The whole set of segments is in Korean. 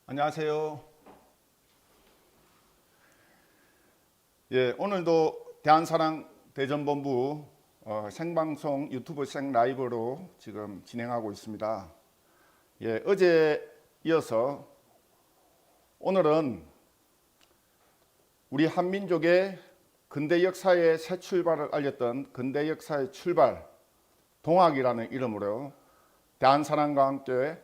안녕하세요. 오늘도 대한사랑 대전본부 생방송 유튜브 생라이브로 지금 진행하고 있습니다. 어제 이어서 오늘은 우리 한민족의 근대 역사의 새 출발을 알렸던 근대 역사의 출발 동학이라는 이름으로 대한사랑과 함께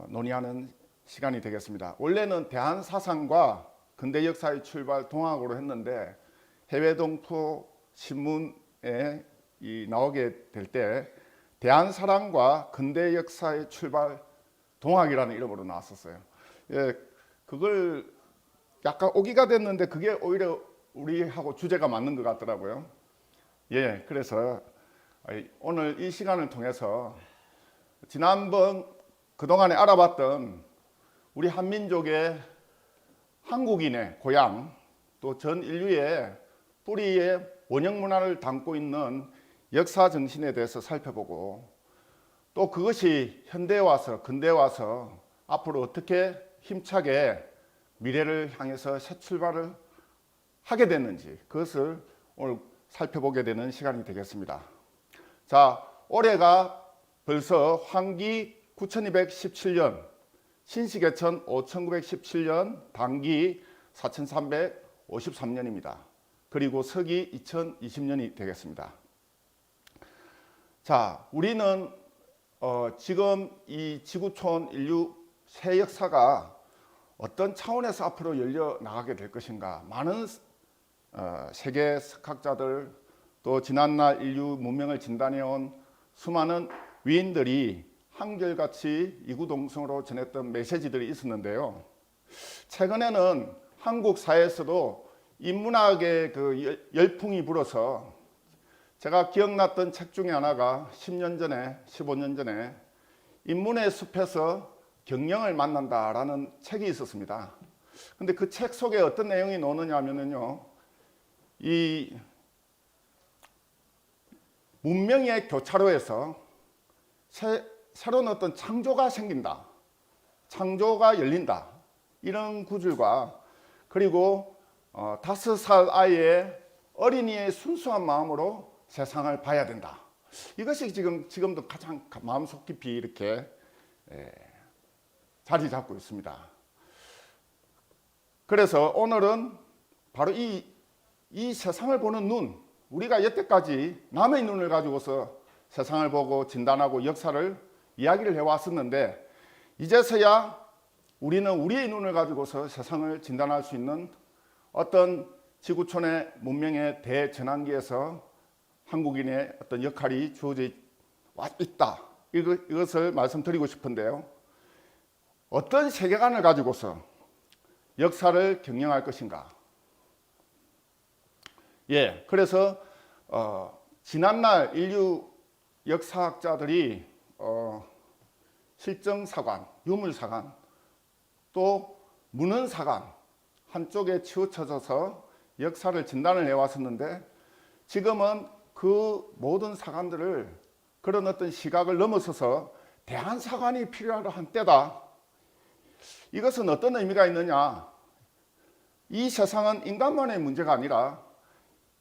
논의하는 시간이 되겠습니다. 원래는 대한사상과 근대 역사의 출발 동학으로 했는데 해외 동포 신문에 나오게 될 때 대한사랑과 근대 역사의 출발 동학이라는 이름으로 나왔었어요. 그걸 약간 오기가 됐는데 그게 오히려 우리하고 주제가 맞는 것 같더라고요. 그래서 오늘 이 시간을 통해서 지난번 그동안에 알아봤던 우리 한민족의 한국인의 고향 또 전 인류의 뿌리의 원형 문화를 담고 있는 역사 정신에 대해서 살펴보고 또 그것이 현대에 와서 근대에 와서 앞으로 어떻게 힘차게 미래를 향해서 새 출발을 하게 됐는지 그것을 오늘 살펴보게 되는 시간이 되겠습니다. 자, 올해가 벌써 환기 9217년 신시개천 5917년 단기 4353년입니다. 그리고 서기 2020년이 되겠습니다. 자, 우리는 지금 이 지구촌 인류 새 역사가 어떤 차원에서 앞으로 열려 나가게 될 것인가. 많은 세계 석학자들 또 지난날 인류 문명을 진단해온 수많은 위인들이 한결같이 이구동성으로 전했던 메시지들이 있었는데요. 최근에는 한국 사회에서도 인문학의 그 열풍이 불어서 제가 기억났던 책 중에 하나가 10년 전에 15년 전에 인문의 숲에서 경영을 만난다라는 책이 있었습니다. 근데 그 책 속에 어떤 내용이 나오느냐 하면요, 이 문명의 교차로에서 새로운 어떤 창조가 생긴다, 창조가 열린다, 이런 구절과 그리고 5살 아이의 어린이의 순수한 마음으로 세상을 봐야 된다. 이것이 지금도 가장 마음속 깊이 이렇게 자리 잡고 있습니다. 그래서 오늘은 바로 이 세상을 보는 눈, 우리가 여태까지 남의 눈을 가지고서 세상을 보고 진단하고 역사를 이야기를 해왔었는데 이제서야 우리는 우리의 눈을 가지고서 세상을 진단할 수 있는 어떤 지구촌의 문명의 대전환기에서 한국인의 어떤 역할이 주어져 있다. 이것을 말씀드리고 싶은데요. 어떤 세계관을 가지고서 역사를 경영할 것인가. 그래서 지난날 인류 역사학자들이 실정사관, 유물사관, 또 문헌사관 한쪽에 치우쳐져서 역사를 진단을 해왔었는데 지금은 그 모든 사관들을 그런 어떤 시각을 넘어서서 대한사관이 필요한 때다. 이것은 어떤 의미가 있느냐? 이 세상은 인간만의 문제가 아니라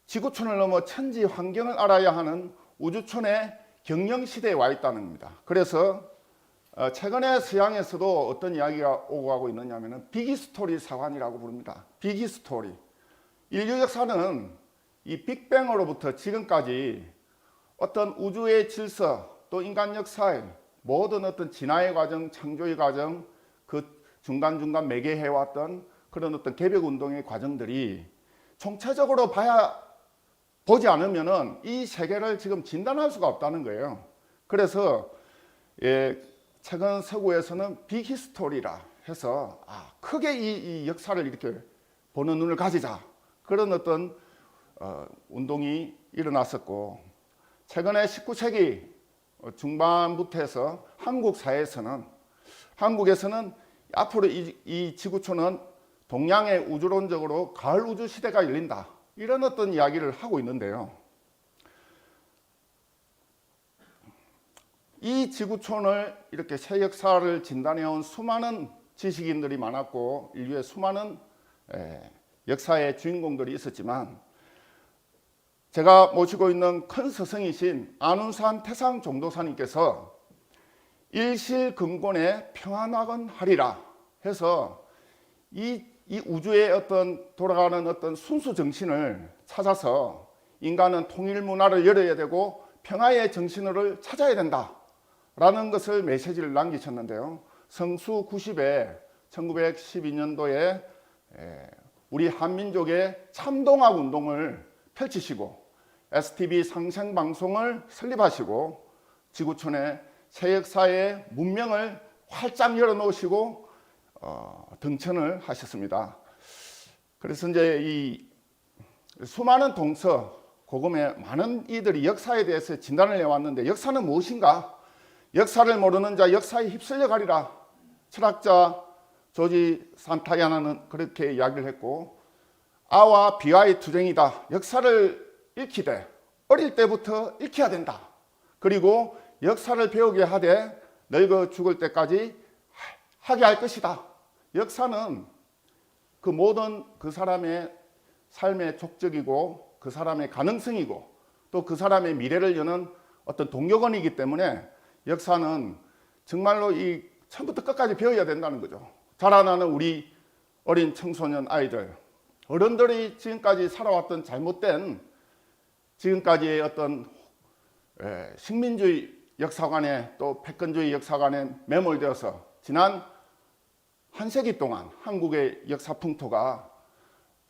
지구촌을 넘어 천지 환경을 알아야 하는 우주촌의 경영시대에 와 있다는 겁니다. 그래서 최근에 서양에서도 어떤 이야기가 오고 가고 있느냐 하면 빅히스토리 사관이라고 부릅니다. 빅히스토리. 인류 역사는 이 빅뱅으로부터 지금까지 어떤 우주의 질서 또 인간 역사의 모든 어떤 진화의 과정, 창조의 과정, 그 중간중간 매개해왔던 그런 어떤 개벽운동의 과정들이 총체적으로 보지 않으면은 이 세계를 지금 진단할 수가 없다는 거예요. 그래서 최근 서구에서는 빅히스토리라 해서 크게 이 역사를 이렇게 보는 눈을 가지자, 그런 어떤 운동이 일어났었고, 최근에 19세기 중반부터 해서 한국 사회에서는, 한국에서는 앞으로 이 지구촌은 동양의 우주론적으로 가을 우주 시대가 열린다, 이런 어떤 이야기를 하고 있는데요. 이 지구촌을 이렇게 새 역사를 진단해온 수많은 지식인들이 많았고 인류의 수많은 역사의 주인공들이 있었지만 제가 모시고 있는 큰 스승이신 안운산 태상 종도사님께서 일실근곤의 평안하건 하리라 해서 이 우주의 어떤 돌아가는 어떤 순수 정신을 찾아서 인간은 통일 문화를 열어야 되고 평화의 정신을 찾아야 된다라는 것을 메시지를 남기셨는데요. 성수 90에 1912년도에 우리 한민족의 참동학 운동을 펼치시고 STV 상생방송을 설립하시고 지구촌의 새 역사의 문명을 활짝 열어놓으시고 등천을 하셨습니다. 그래서 이제 이 수많은 동서 고금의 많은 이들이 역사에 대해서 진단을 해왔는데 역사는 무엇인가? 역사를 모르는 자 역사에 휩쓸려 가리라. 철학자 조지 산타야나는 그렇게 이야기를 했고 아와 비와의 투쟁이다. 역사를 읽히되 어릴 때부터 익혀야 된다. 그리고 역사를 배우게 하되 늙어 죽을 때까지 하게 할 것이다. 역사는 그 모든 그 사람의 삶의 족적이고 그 사람의 가능성이고 또 그 사람의 미래를 여는 어떤 동력원이기 때문에 역사는 정말로 이 처음부터 끝까지 배워야 된다는 거죠. 자라나는 우리 어린 청소년 아이들, 어른들이 지금까지 살아왔던 잘못된 지금까지의 어떤 식민주의 역사관에 또 패권주의 역사관에 매몰되어서 지난 한 세기 동안 한국의 역사 풍토가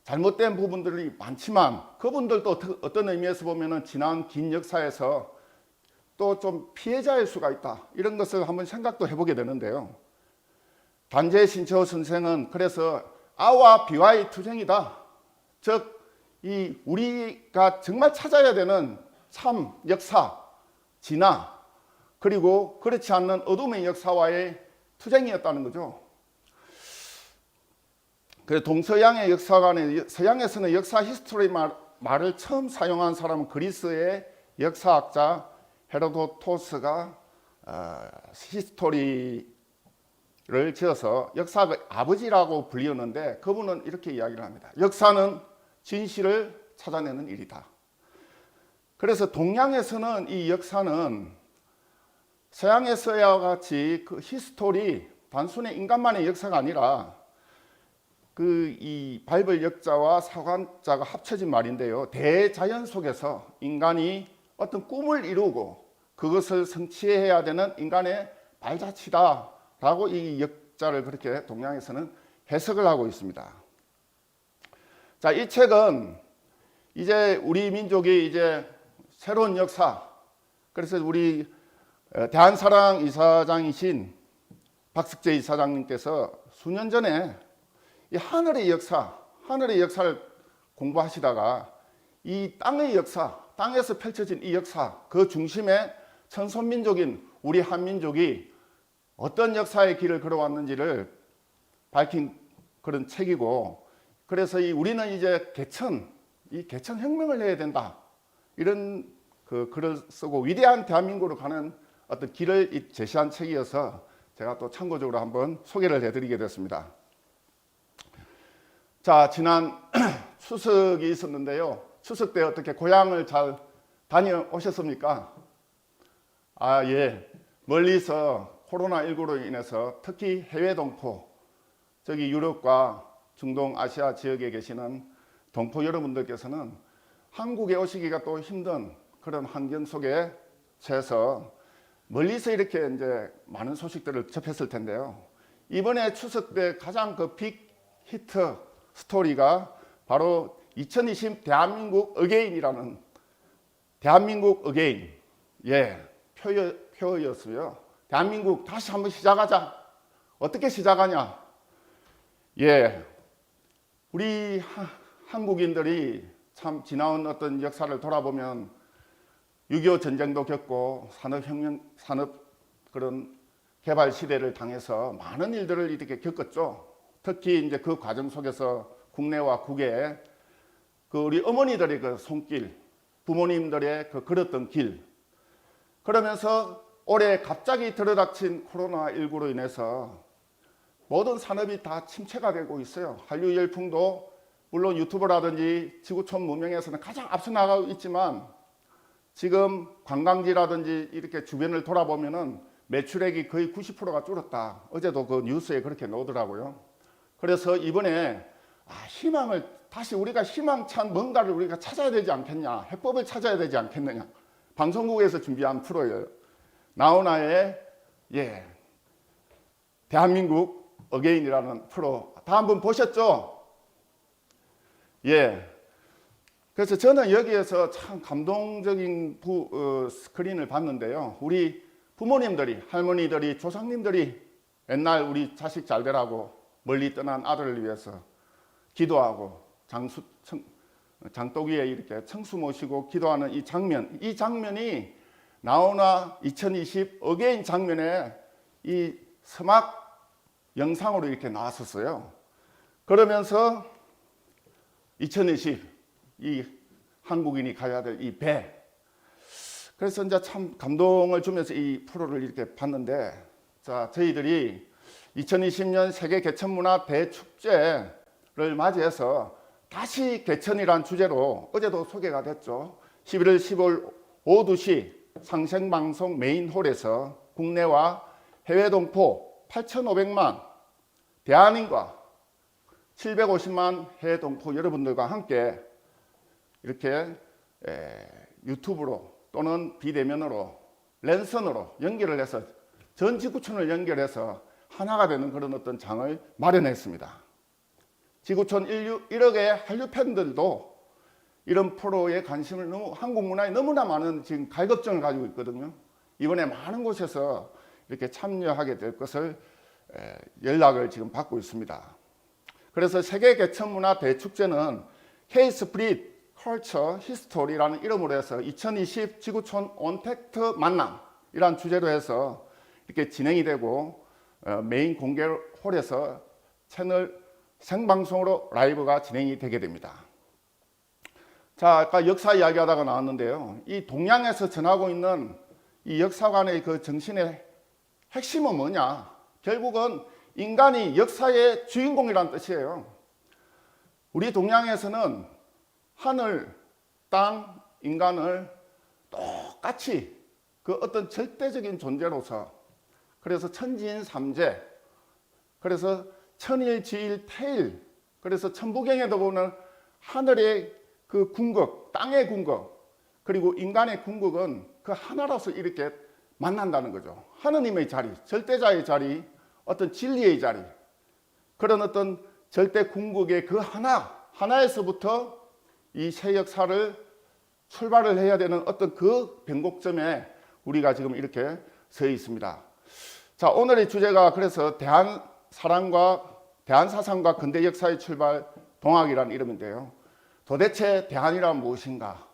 잘못된 부분들이 많지만 그분들도 어떤 의미에서 보면은 지난 긴 역사에서 또 좀 피해자일 수가 있다. 이런 것을 한번 생각도 해보게 되는데요. 단재 신처 선생은 그래서 아와 비와의 투쟁이다. 즉, 이 우리가 정말 찾아야 되는 참 역사, 진화, 그리고 그렇지 않는 어둠의 역사와의 투쟁이었다는 거죠. 그래서 동서양의 역사관에 서양에서는 역사 히스토리 말을 처음 사용한 사람은 그리스의 역사학자 헤로도토스가 히스토리를 지어서 역사의 아버지라고 불리었는데 그분은 이렇게 이야기를 합니다. 역사는 진실을 찾아내는 일이다. 그래서 동양에서는 이 역사는 서양에서와 같이 그 히스토리 단순히 인간만의 역사가 아니라 이 바이블 역자와 사관자가 합쳐진 말인데요. 대자연 속에서 인간이 어떤 꿈을 이루고 그것을 성취해야 되는 인간의 발자취다라고 이 역자를 그렇게 동양에서는 해석을 하고 있습니다. 자, 이 책은 이제 우리 민족이 이제 새로운 역사, 그래서 우리 대한사랑 이사장이신 박석재 이사장님께서 수년 전에 이 하늘의 역사를 공부하시다가 이 땅의 역사, 땅에서 펼쳐진 이 역사, 그 중심에 천손민족인 우리 한민족이 어떤 역사의 길을 걸어왔는지를 밝힌 그런 책이고, 그래서 우리는 이제 개천 혁명을 해야 된다. 이런 그 글을 쓰고 위대한 대한민국으로 가는 어떤 길을 제시한 책이어서 제가 또 참고적으로 한번 소개를 해드리게 됐습니다. 자, 지난 추석이 있었는데요. 추석 때 어떻게 고향을 잘 다녀오셨습니까? 예. 멀리서 코로나19로 인해서 특히 해외 동포, 저기 유럽과 중동 아시아 지역에 계시는 동포 여러분들께서는 한국에 오시기가 또 힘든 그런 환경 속에 처해서 멀리서 이렇게 이제 많은 소식들을 접했을 텐데요. 이번에 추석 때 가장 그 빅 히트 스토리가 바로 2020 대한민국 어게인이라는 대한민국 어게인 표였어요. 대한민국 다시 한번 시작하자. 어떻게 시작하냐? 우리 한국인들이 참 지나온 어떤 역사를 돌아보면 6.25 전쟁도 겪고 산업 그런 개발 시대를 당해서 많은 일들을 이렇게 겪었죠. 특히 이제 그 과정 속에서 국내와 국외 그 우리 어머니들의 그 손길, 부모님들의 그 걸었던 길, 그러면서 올해 갑자기 들어닥친 코로나19로 인해서 모든 산업이 다 침체가 되고 있어요. 한류 열풍도 물론 유튜브라든지 지구촌 문명에서는 가장 앞서 나가고 있지만 지금 관광지라든지 이렇게 주변을 돌아보면은 매출액이 거의 90%가 줄었다. 어제도 그 뉴스에 그렇게 나오더라고요. 그래서 이번에 희망을 다시 우리가 희망찬 뭔가를 우리가 찾아야 되지 않겠냐, 해법을 찾아야 되지 않겠느냐. 방송국에서 준비한 프로예요. 나훈아의 대한민국 어게인이라는 프로 다 한번 보셨죠? 그래서 저는 여기에서 참 감동적인 스크린을 봤는데요. 우리 부모님들이, 할머니들이, 조상님들이 옛날 우리 자식 잘 되라고 멀리 떠난 아들을 위해서 기도하고 장독위에 이렇게 청수 모시고 기도하는 이 장면이 나훈아 2020 어게인 장면에 이 서막 영상으로 이렇게 나왔었어요. 그러면서 2020 이 한국인이 가야 될 이 배. 그래서 이제 참 감동을 주면서 이 프로를 이렇게 봤는데, 자, 저희들이 2020년 세계 개천문화 대축제를 맞이해서 다시 개천이란 주제로 어제도 소개가 됐죠. 11월 15일 오후 2시 상생방송 메인홀에서 국내와 해외 동포 8,500만 대한인과 750만 해외 동포 여러분들과 함께 이렇게 유튜브로 또는 비대면으로 랜선으로 연결을 해서 전 지구촌을 연결해서 하나가 되는 그런 어떤 장을 마련했습니다. 지구촌 1억의 한류 팬들도 이런 프로에 관심을 한국 문화에 너무나 많은 지금 갈급증을 가지고 있거든요. 이번에 많은 곳에서 이렇게 참여하게 될 것을 연락을 지금 받고 있습니다. 그래서 세계 개천문화 대축제는 K-스프릿 컬처 히스토리라는 이름으로 해서 2020 지구촌 온택트 만남이란 주제로 해서 이렇게 진행이 되고 메인 공개 홀에서 채널 생방송으로 라이브가 진행이 되게 됩니다. 자, 아까 역사 이야기하다가 나왔는데요. 이 동양에서 전하고 있는 이 역사관의 그 정신의 핵심은 뭐냐? 결국은 인간이 역사의 주인공이라는 뜻이에요. 우리 동양에서는 하늘, 땅, 인간을 똑같이 그 어떤 절대적인 존재로서, 그래서 천지인 삼재, 그래서 천일지일 태일, 그래서 천부경에도 보면 하늘의 그 궁극, 땅의 궁극, 그리고 인간의 궁극은 그 하나로서 이렇게 만난다는 거죠. 하느님의 자리, 절대자의 자리, 어떤 진리의 자리, 그런 어떤 절대 궁극의 그 하나에서부터 이 새 역사를 출발을 해야 되는 어떤 그 변곡점에 우리가 지금 이렇게 서 있습니다. 자, 오늘의 주제가 그래서 대한사상과 근대 역사의 출발 동학이라는 이름인데요. 도대체 대한이란 무엇인가?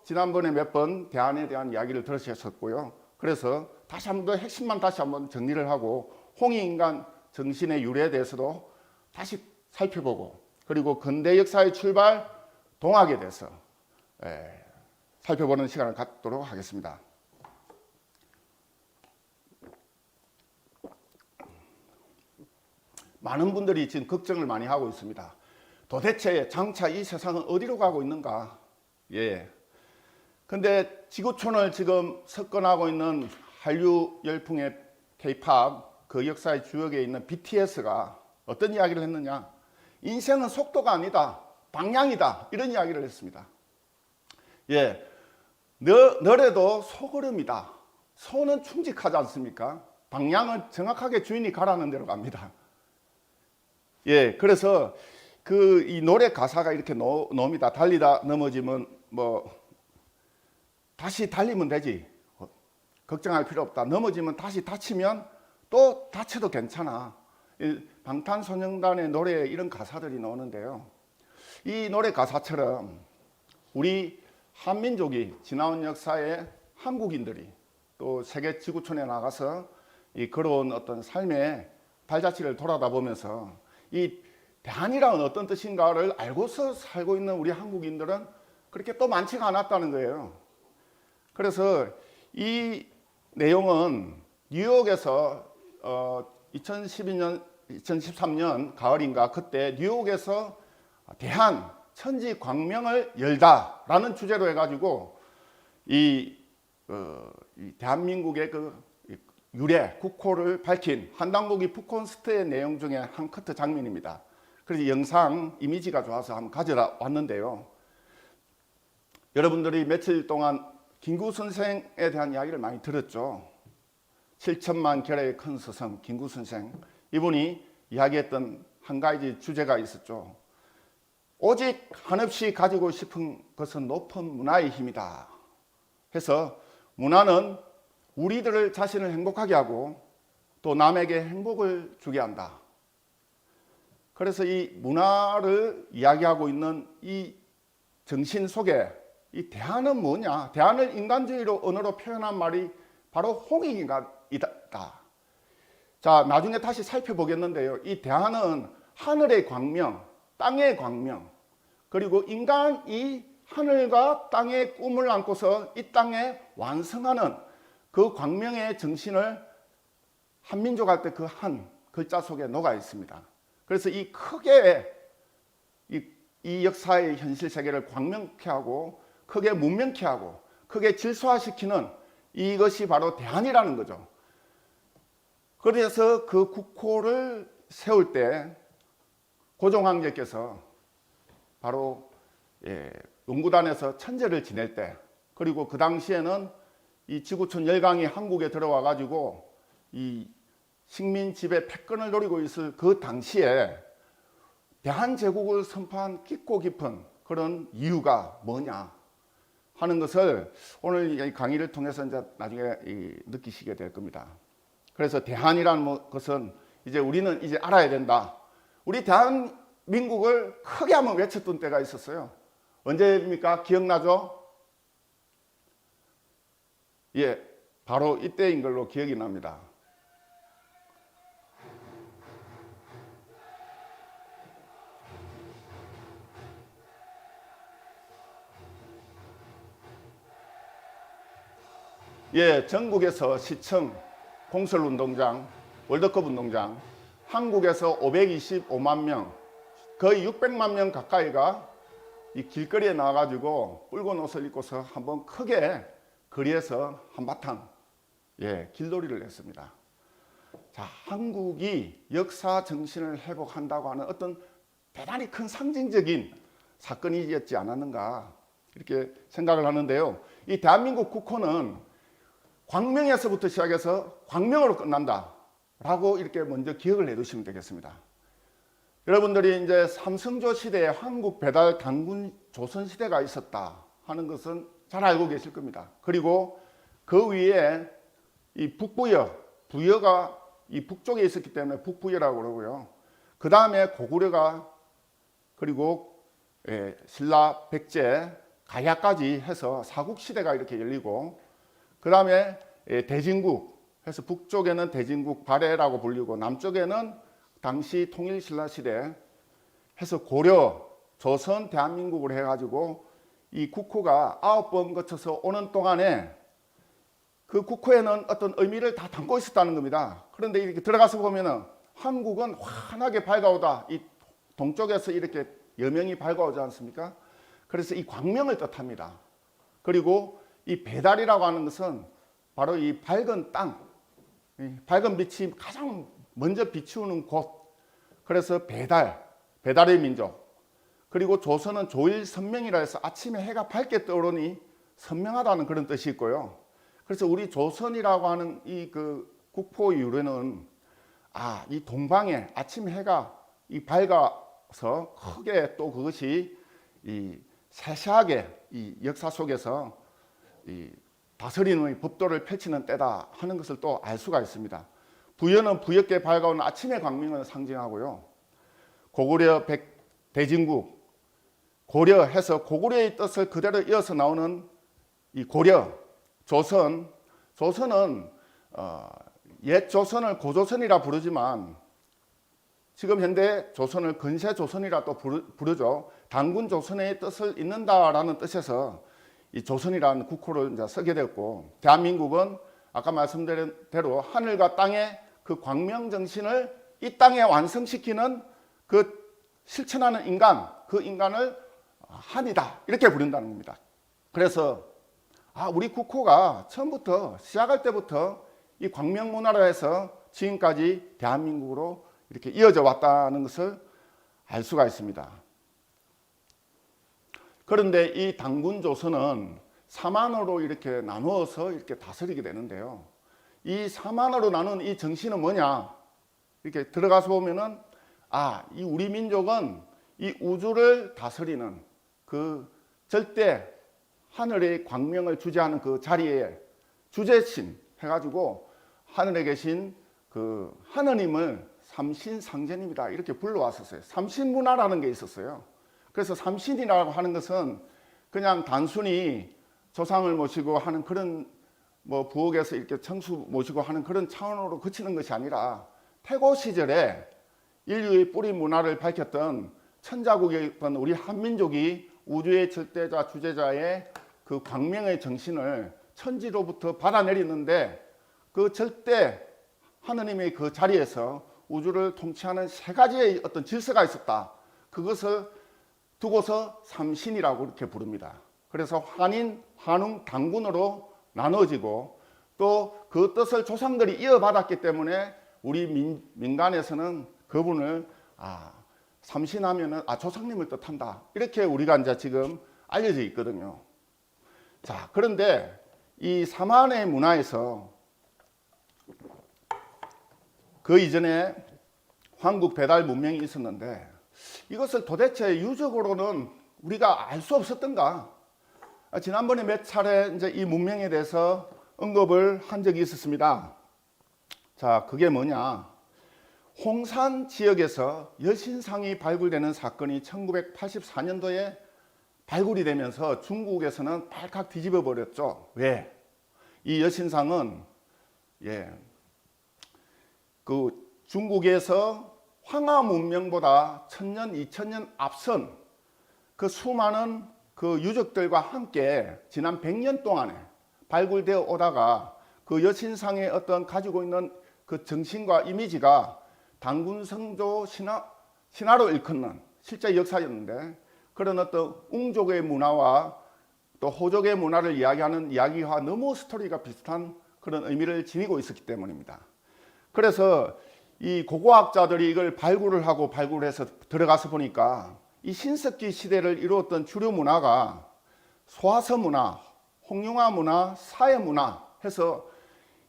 지난번에 몇 번 대한에 대한 이야기를 들으셨었고요. 그래서 다시 한 번 더 핵심만 다시 한번 정리를 하고 홍익인간 정신의 유래에 대해서도 다시 살펴보고, 그리고 근대 역사의 출발 동학에 대해서 살펴보는 시간을 갖도록 하겠습니다. 많은 분들이 지금 걱정을 많이 하고 있습니다. 도대체 장차 이 세상은 어디로 가고 있는가? 근데 지구촌을 지금 석권하고 있는 한류 열풍의 K-팝 그 역사의 주역에 있는 BTS가 어떤 이야기를 했느냐? 인생은 속도가 아니다, 방향이다, 이런 이야기를 했습니다. 너래도 소걸음이다. 소는 충직하지 않습니까? 방향은 정확하게 주인이 가라는 대로 갑니다. 그래서 이 노래 가사가 이렇게 나옵니다. 달리다 넘어지면 다시 달리면 되지. 걱정할 필요 없다. 넘어지면 다시 다치면 또 다쳐도 괜찮아. 방탄소년단의 노래에 이런 가사들이 나오는데요. 이 노래 가사처럼 우리 한민족이 지나온 역사에 한국인들이 또 세계 지구촌에 나가서 이 걸어온 어떤 삶의 발자취를 돌아다 보면서 이 대한이라는 어떤 뜻인가를 알고서 살고 있는 우리 한국인들은 그렇게 또 많지가 않았다는 거예요. 그래서 이 내용은 뉴욕에서 2012년 2013년 가을인가 그때 뉴욕에서 대한 천지 광명을 열다라는 주제로 해가지고 이 대한민국의 그 유래 국호를 밝힌 한당고기 푸콘스트의 내용 중에 한 커트 장면입니다. 그래서 영상 이미지가 좋아서 한번 가져다 왔는데요. 여러분들이 며칠 동안 김구 선생에 대한 이야기를 많이 들었죠. 7천만 결의 큰 스승 김구 선생, 이분이 이야기했던 한 가지 주제가 있었죠. 오직 한없이 가지고 싶은 것은 높은 문화의 힘이다 해서, 문화는 우리들을 자신을 행복하게 하고 또 남에게 행복을 주게 한다. 그래서 이 문화를 이야기하고 있는 이 정신 속에 이 대안은 뭐냐? 대안을 인간주의로 언어로 표현한 말이 바로 홍익인간이다. 자, 나중에 다시 살펴보겠는데요. 이 대안은 하늘의 광명, 땅의 광명, 그리고 인간이 하늘과 땅의 꿈을 안고서 이 땅에 완성하는 그 광명의 정신을 한민족 할 때 그 한 글자 속에 녹아 있습니다. 그래서 이 크게 이 역사의 현실 세계를 광명케 하고 크게 문명케 하고 크게 질서화시키는 이것이 바로 대안이라는 거죠. 그래서 그 국호를 세울 때 고종 황제께서 바로 용구단에서 천제를 지낼 때, 그리고 그 당시에는 이 지구촌 열강이 한국에 들어와 가지고 이 식민 지배 패권을 노리고 있을 그 당시에 대한제국을 선포한 깊고 깊은 그런 이유가 뭐냐 하는 것을 오늘 이 강의를 통해서 이제 나중에 느끼시게 될 겁니다. 그래서 대한이라는 것은 이제 우리는 이제 알아야 된다. 우리 대한민국을 크게 한번 외쳤던 때가 있었어요. 언제입니까? 기억나죠? 예, 바로 이때인 걸로 기억이 납니다. 예, 전국에서 시청, 공설운동장, 월드컵 운동장, 한국에서 525만 명, 거의 600만 명 가까이가 이 길거리에 나와가지고 붉은 옷을 입고서 한번 크게 거리에서 한바탕 길놀이를 했습니다. 자, 한국이 역사 정신을 회복한다고 하는 어떤 대단히 큰 상징적인 사건이었지 않았는가 이렇게 생각을 하는데요. 이 대한민국 국호는 광명에서부터 시작해서 광명으로 끝난다 라고 이렇게 먼저 기억을 해두시면 되겠습니다. 여러분들이 이제 삼성조 시대에 한국 배달 단군 조선시대가 있었다 하는 것은 잘 알고 계실 겁니다. 그리고 그 위에 이 북부여, 부여가 이 북쪽에 있었기 때문에 북부여라고 그러고요. 그 다음에 고구려가, 그리고 신라, 백제, 가야까지 해서 사국시대가 이렇게 열리고, 그 다음에 대진국 해서 북쪽에는 대진국 발해라고 불리고, 남쪽에는 당시 통일신라시대 해서 고려, 조선, 대한민국을 해가지고 이 국호가 9번 거쳐서 오는 동안에 그 국호에는 어떤 의미를 다 담고 있었다는 겁니다. 그런데 이렇게 들어가서 보면은 한국은 환하게 밝아오다. 이 동쪽에서 이렇게 여명이 밝아오지 않습니까? 그래서 이 광명을 뜻합니다. 그리고 이 배달이라고 하는 것은 바로 이 밝은 땅, 밝은 빛이 가장 먼저 비추는 곳. 그래서 배달의 민족. 그리고 조선은 조일선명이라 해서 아침에 해가 밝게 떠오르니 선명하다는 그런 뜻이 있고요. 그래서 우리 조선이라고 하는 이 그 국호 유래는 이 동방에 아침 해가 이 밝아서 크게 또 그것이 이 세세하게 이 역사 속에서 이 다스리는 법도를 펼치는 때다 하는 것을 또 알 수가 있습니다. 부여는 부엽게 밝아오는 아침의 광명을 상징하고요. 고구려, 대진국, 고려해서 고구려의 뜻을 그대로 이어서 나오는 이 고려, 조선은 옛 조선을 고조선이라 부르지만 지금 현대 조선을 근세조선이라 또 부르죠. 단군 조선의 뜻을 잇는다라는 뜻에서 이 조선이라는 국호를 이제 쓰게 됐고, 대한민국은 아까 말씀드린 대로 하늘과 땅의 그 광명 정신을 이 땅에 완성시키는 그 실천하는 인간, 그 인간을 한이다 이렇게 부른다는 겁니다. 그래서 우리 국호가 처음부터 시작할 때부터 이 광명문화로 해서 지금까지 대한민국으로 이렇게 이어져 왔다는 것을 알 수가 있습니다. 그런데 이 당군조선은 사만어로 이렇게 나누어서 이렇게 다스리게 되는데요. 이 사만어로 나눈 이 정신은 뭐냐? 이렇게 들어가서 보면은 이 우리 민족은 이 우주를 다스리는 그 절대 하늘의 광명을 주재하는 그 자리에 주재신 해가지고 하늘에 계신 그 하느님을 삼신상제님이다 이렇게 불러왔었어요. 삼신문화라는 게 있었어요. 그래서 삼신이라고 하는 것은 그냥 단순히 조상을 모시고 하는 그런 뭐 부엌에서 이렇게 청수 모시고 하는 그런 차원으로 그치는 것이 아니라 태고 시절에 인류의 뿌리 문화를 밝혔던 천자국이었던 우리 한민족이 우주의 절대자 주재자의 그 광명의 정신을 천지로부터 받아내리는데 그 절대 하느님의 그 자리에서 우주를 통치하는 세 가지의 어떤 질서가 있었다. 그것을 두고서 삼신이라고 이렇게 부릅니다. 그래서 환인, 환웅, 당군으로 나눠지고 또 그 뜻을 조상들이 이어받았기 때문에 우리 민간에서는 그분을 삼신하면은 조상님을 뜻한다. 이렇게 우리가 이제 지금 알려져 있거든요. 자, 그런데 이 사만의 문화에서 그 이전에 황국 배달 문명이 있었는데 이것을 도대체 유적으로는 우리가 알 수 없었던가? 지난번에 몇 차례 이제 이 문명에 대해서 언급을 한 적이 있었습니다. 자, 그게 뭐냐? 홍산 지역에서 여신상이 발굴되는 사건이 1984년도에 발굴이 되면서 중국에서는 발칵 뒤집어 버렸죠. 왜? 이 여신상은 그 중국에서 황하 문명보다 1000년, 2000년 앞선 그 수많은 그 유적들과 함께 지난 100년 동안에 발굴되어 오다가 그 여신상의 어떤 가지고 있는 그 정신과 이미지가 당군성조 신화로 일컫는 실제 역사였는데 그런 어떤 웅족의 문화와 또 호족의 문화를 이야기하는 이야기와 너무 스토리가 비슷한 그런 의미를 지니고 있었기 때문입니다. 그래서 이 고고학자들이 이걸 발굴을 하고 발굴해서 들어가서 보니까 이 신석기 시대를 이루었던 주류 문화가 소화서 문화, 홍룡화 문화, 사회 문화 해서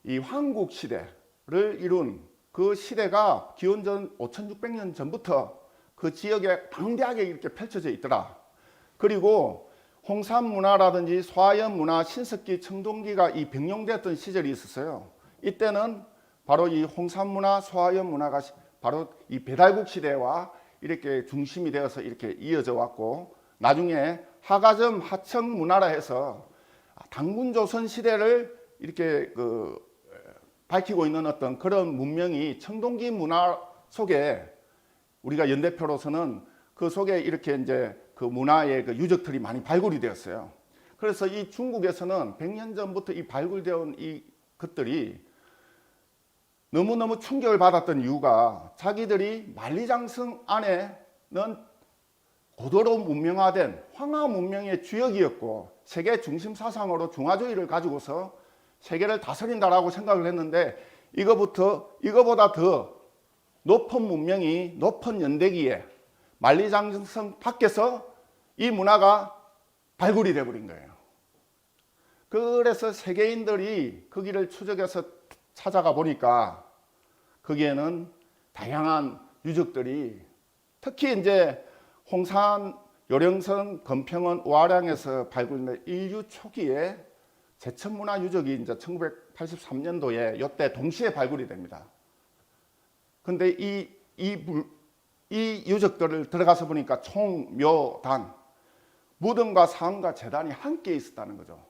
이 황국 시대를 이룬 그 시대가 기원전 5600년 전부터 그 지역에 방대하게 이렇게 펼쳐져 있더라. 그리고 홍산 문화라든지 소화연 문화, 신석기, 청동기가 이 병용되었던 시절이 있었어요. 이때는 바로 이 홍산 문화, 소화연 문화가 바로 이 배달국 시대와 이렇게 중심이 되어서 이렇게 이어져 왔고 나중에 하가점 하청 문화라 해서 당군조선 시대를 이렇게 밝히고 있는 어떤 그런 문명이 청동기 문화 속에 우리가 연대표로서는 그 속에 이렇게 이제 그 문화의 그 유적들이 많이 발굴이 되었어요. 그래서 이 중국에서는 100년 전부터 이 발굴되어 온 이 것들이 너무너무 충격을 받았던 이유가 자기들이 만리장성 안에는 고도로 문명화된 황하 문명의 주역이었고 세계 중심 사상으로 중화주의를 가지고서 세계를 다스린다라고 생각을 했는데 이거보다 더 높은 문명이 높은 연대기에 만리장성 밖에서 이 문화가 발굴이 되어버린 거예요. 그래서 세계인들이 그 길을 추적해서 찾아가 보니까 거기에는 다양한 유적들이 특히 이제 홍산, 요령선, 건평원, 우아량에서 발굴된 인류 초기에 제천문화 유적이 이제 1983년도에 이때 동시에 발굴이 됩니다. 근데 이 유적들을 들어가서 보니까 총, 묘, 단, 무덤과 사원과 제단이 함께 있었다는 거죠.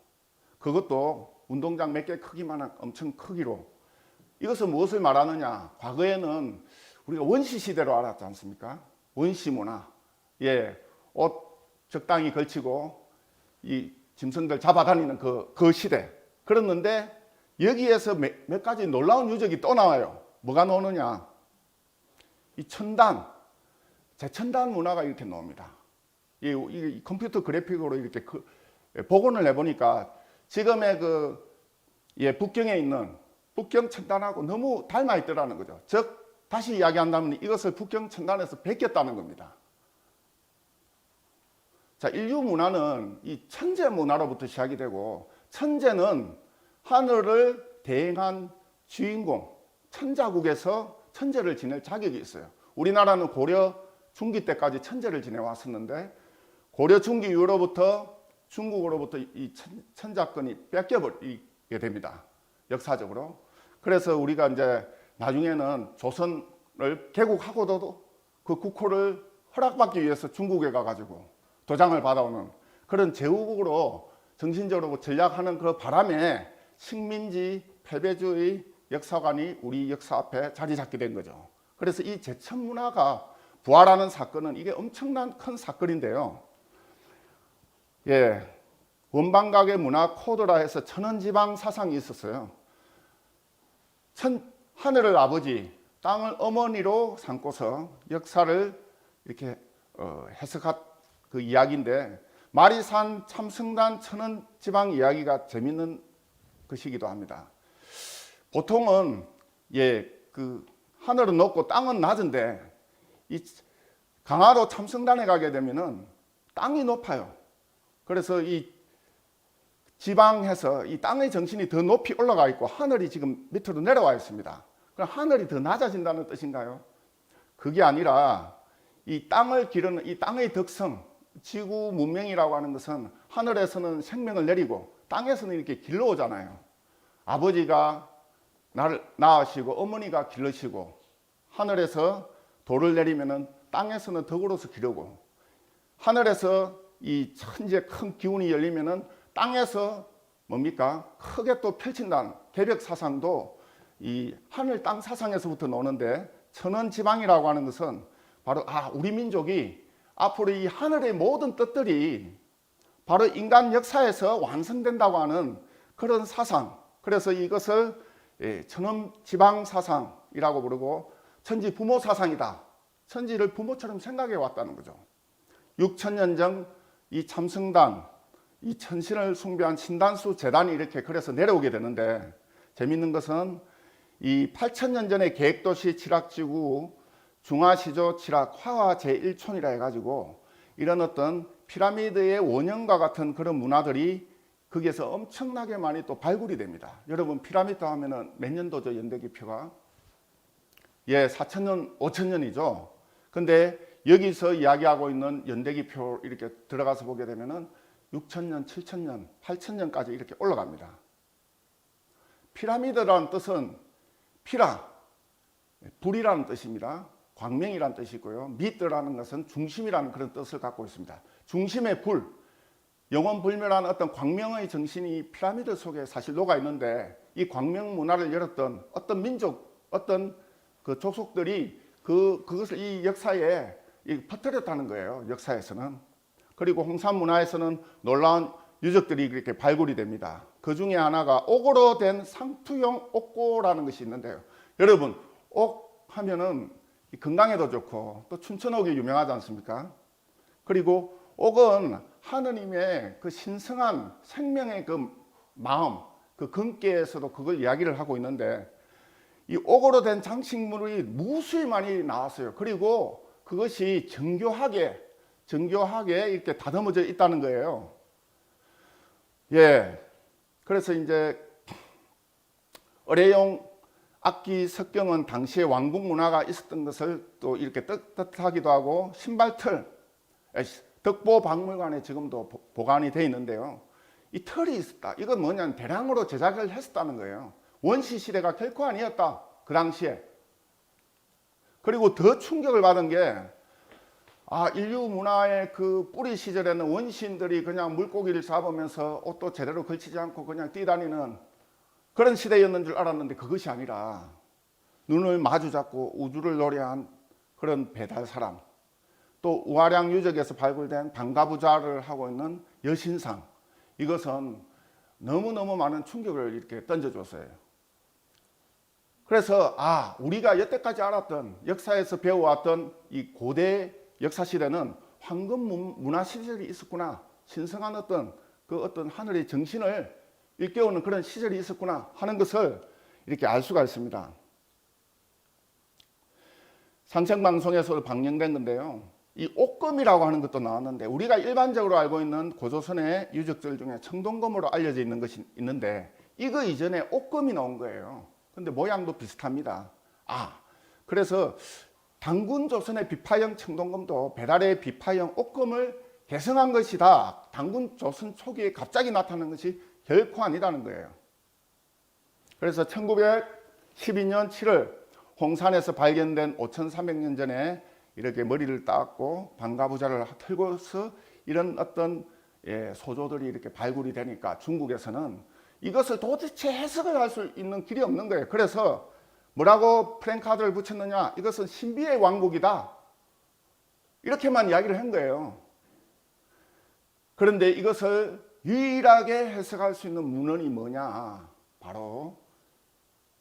그것도 운동장 몇 개 크기만한 엄청 크기로. 이것은 무엇을 말하느냐? 과거에는 우리가 원시 시대로 알았지 않습니까? 원시 문화. 옷 적당히 걸치고 이 짐승들 잡아다니는 그 시대. 그랬는데 여기에서 몇 가지 놀라운 유적이 또 나와요. 뭐가 나오느냐? 이 천단, 제천단 문화가 이렇게 나옵니다. 이 컴퓨터 그래픽으로 이렇게 복원을 해보니까 지금의 북경에 있는 북경 천단하고 너무 닮아 있더라는 거죠. 즉 다시 이야기한다면 이것을 북경 천단에서 베꼈다는 겁니다. 자, 인류 문화는 이 천재 문화로부터 시작이 되고, 천재는 하늘을 대행한 주인공, 천자국에서 천재를 지낼 자격이 있어요. 우리나라는 고려 중기 때까지 천재를 지내왔었는데, 고려 중기 이후로부터 중국으로부터 이 천자권이 뺏겨버리게 됩니다. 역사적으로. 그래서 우리가 이제 나중에는 조선을 개국하고도 그 국호를 허락받기 위해서 중국에 가가지고 도장을 받아오는 그런 제후국으로 정신적으로 전략하는 그 바람에 식민지 패배주의 역사관이 우리 역사 앞에 자리 잡게 된 거죠. 그래서 이 제천 문화가 부활하는 사건은 이게 엄청난 큰 사건인데요. 예, 원방각의 문화 코드라 해서 천원지방 사상이 있었어요. 하늘을 아버지, 땅을 어머니로 삼고서 역사를 이렇게 해석한 그 이야기인데, 마리산, 참승단, 천원지방 이야기가 재밌는 것이기도 합니다. 보통은 하늘은 높고 땅은 낮은데, 이 강화도 참승단에 가게 되면은 땅이 높아요. 그래서 이 지방에서 이 땅의 정신이 더 높이 올라가 있고 하늘이 지금 밑으로 내려와 있습니다. 그럼 하늘이 더 낮아진다는 뜻인가요? 그게 아니라 이 땅을 기르는 이 땅의 덕성, 지구 문명이라고 하는 것은 하늘에서는 생명을 내리고 땅에서는 이렇게 길러오잖아요. 아버지가 나를 낳으시고 어머니가 길러시고, 하늘에서 돌을 내리면은 땅에서는 덕으로서 기르고, 하늘에서 이 천지의 큰 기운이 열리면은 땅에서 뭡니까? 크게 또 펼친다는 개벽 사상도 이 하늘 땅 사상에서부터 나오는데, 천원지방이라고 하는 것은 바로 우리 민족이 앞으로 이 하늘의 모든 뜻들이 바로 인간 역사에서 완성된다고 하는 그런 사상, 그래서 이것을 천원지방 사상이라고 부르고 천지 부모 사상이다. 천지를 부모처럼 생각해 왔다는 거죠. 6천년 전 이 참승단, 이 천신을 숭배한 신단수 재단이 이렇게 그래서 내려오게 되는데, 재밌는 것은 이 8천년 전에 계획도시 칠학지구 중화시조 칠학 화화 제1촌이라 해가지고 이런 어떤 피라미드의 원형과 같은 그런 문화들이 거기에서 엄청나게 많이 또 발굴이 됩니다. 여러분, 피라미드 하면은 몇 년도죠? 연대기표가 4천년 5천년이죠. 근데 여기서 이야기하고 있는 연대기표 이렇게 들어가서 보게 되면은 6천년 7천년 8천년까지 이렇게 올라갑니다. 피라미드라는 뜻은 불이라는 뜻입니다. 광명이라는 뜻이고요. 미드라는 것은 중심이라는 그런 뜻을 갖고 있습니다. 중심의 불, 영원불멸한 어떤 광명의 정신이 피라미드 속에 사실 녹아 있는데, 이 광명 문화를 열었던 어떤 민족, 어떤 그 족속들이 그것을 이 역사에 퍼뜨렸다는 거예요. 역사에서는. 그리고 홍산 문화에서는 놀라운 유적들이 이렇게 발굴이 됩니다. 그 중에 하나가 옥으로 된 상투형 옥고라는 것이 있는데요. 여러분, 옥 하면은 건강에도 좋고 또 춘천옥이 유명하지 않습니까? 그리고 옥은 하느님의 그 신성한 생명의 그 마음, 그 근께에서도 그걸 이야기를 하고 있는데, 이 옥으로 된 장식물이 무수히 많이 나왔어요. 그리고 그것이 정교하게 이렇게 다듬어져 있다는 거예요. 그래서 이제 의뢰용 악기 석경은 당시에 왕국 문화가 있었던 것을 또 이렇게 뜻하기도 하고, 신발틀, 덕보박물관에 지금도 보관이 되어 있는데요. 이 틀이 있었다. 이건 뭐냐면 대량으로 제작을 했었다는 거예요. 원시 시대가 결코 아니었다. 그 당시에. 그리고 더 충격을 받은 게, 인류 문화의 그 뿌리 시절에는 원시인들이 그냥 물고기를 잡으면서 옷도 제대로 걸치지 않고 그냥 뛰다니는 그런 시대였는 줄 알았는데, 그것이 아니라 눈을 마주 잡고 우주를 노래한 그런 배달 사람, 또 우아량 유적에서 발굴된 방가부좌를 하고 있는 여신상, 이것은 너무너무 많은 충격을 이렇게 던져줬어요. 그래서 우리가 여태까지 알았던 역사에서 배워왔던 이 고대 역사 시대는 황금 문화 시절이 있었구나. 신성한 어떤 하늘의 정신을 일깨우는 그런 시절이 있었구나 하는 것을 이렇게 알 수가 있습니다. 산책방송에서 방영된 건데요. 이 옥금이라고 하는 것도 나왔는데 우리가 일반적으로 알고 있는 고조선의 유적들 중에 청동검으로 알려져 있는 것이 있는데 이거 이전에 옥금이 나온 거예요. 근데 모양도 비슷합니다. 그래서 단군 조선의 비파형 청동검도 배달의 비파형 옥금을 개성한 것이다. 단군 조선 초기에 갑자기 나타난 것이 결코 아니다는 거예요. 그래서 1912년 7월 홍산에서 발견된 5300년 전에 이렇게 머리를 닦고 방가부자를 털고서 이런 어떤 소조들이 이렇게 발굴이 되니까 중국에서는 이것을 도대체 해석을 할 수 있는 길이 없는 거예요. 그래서 뭐라고 프랭카드를 붙였느냐? 이것은 신비의 왕국이다. 이렇게만 이야기를 한 거예요. 그런데 이것을 유일하게 해석할 수 있는 문헌이 뭐냐? 바로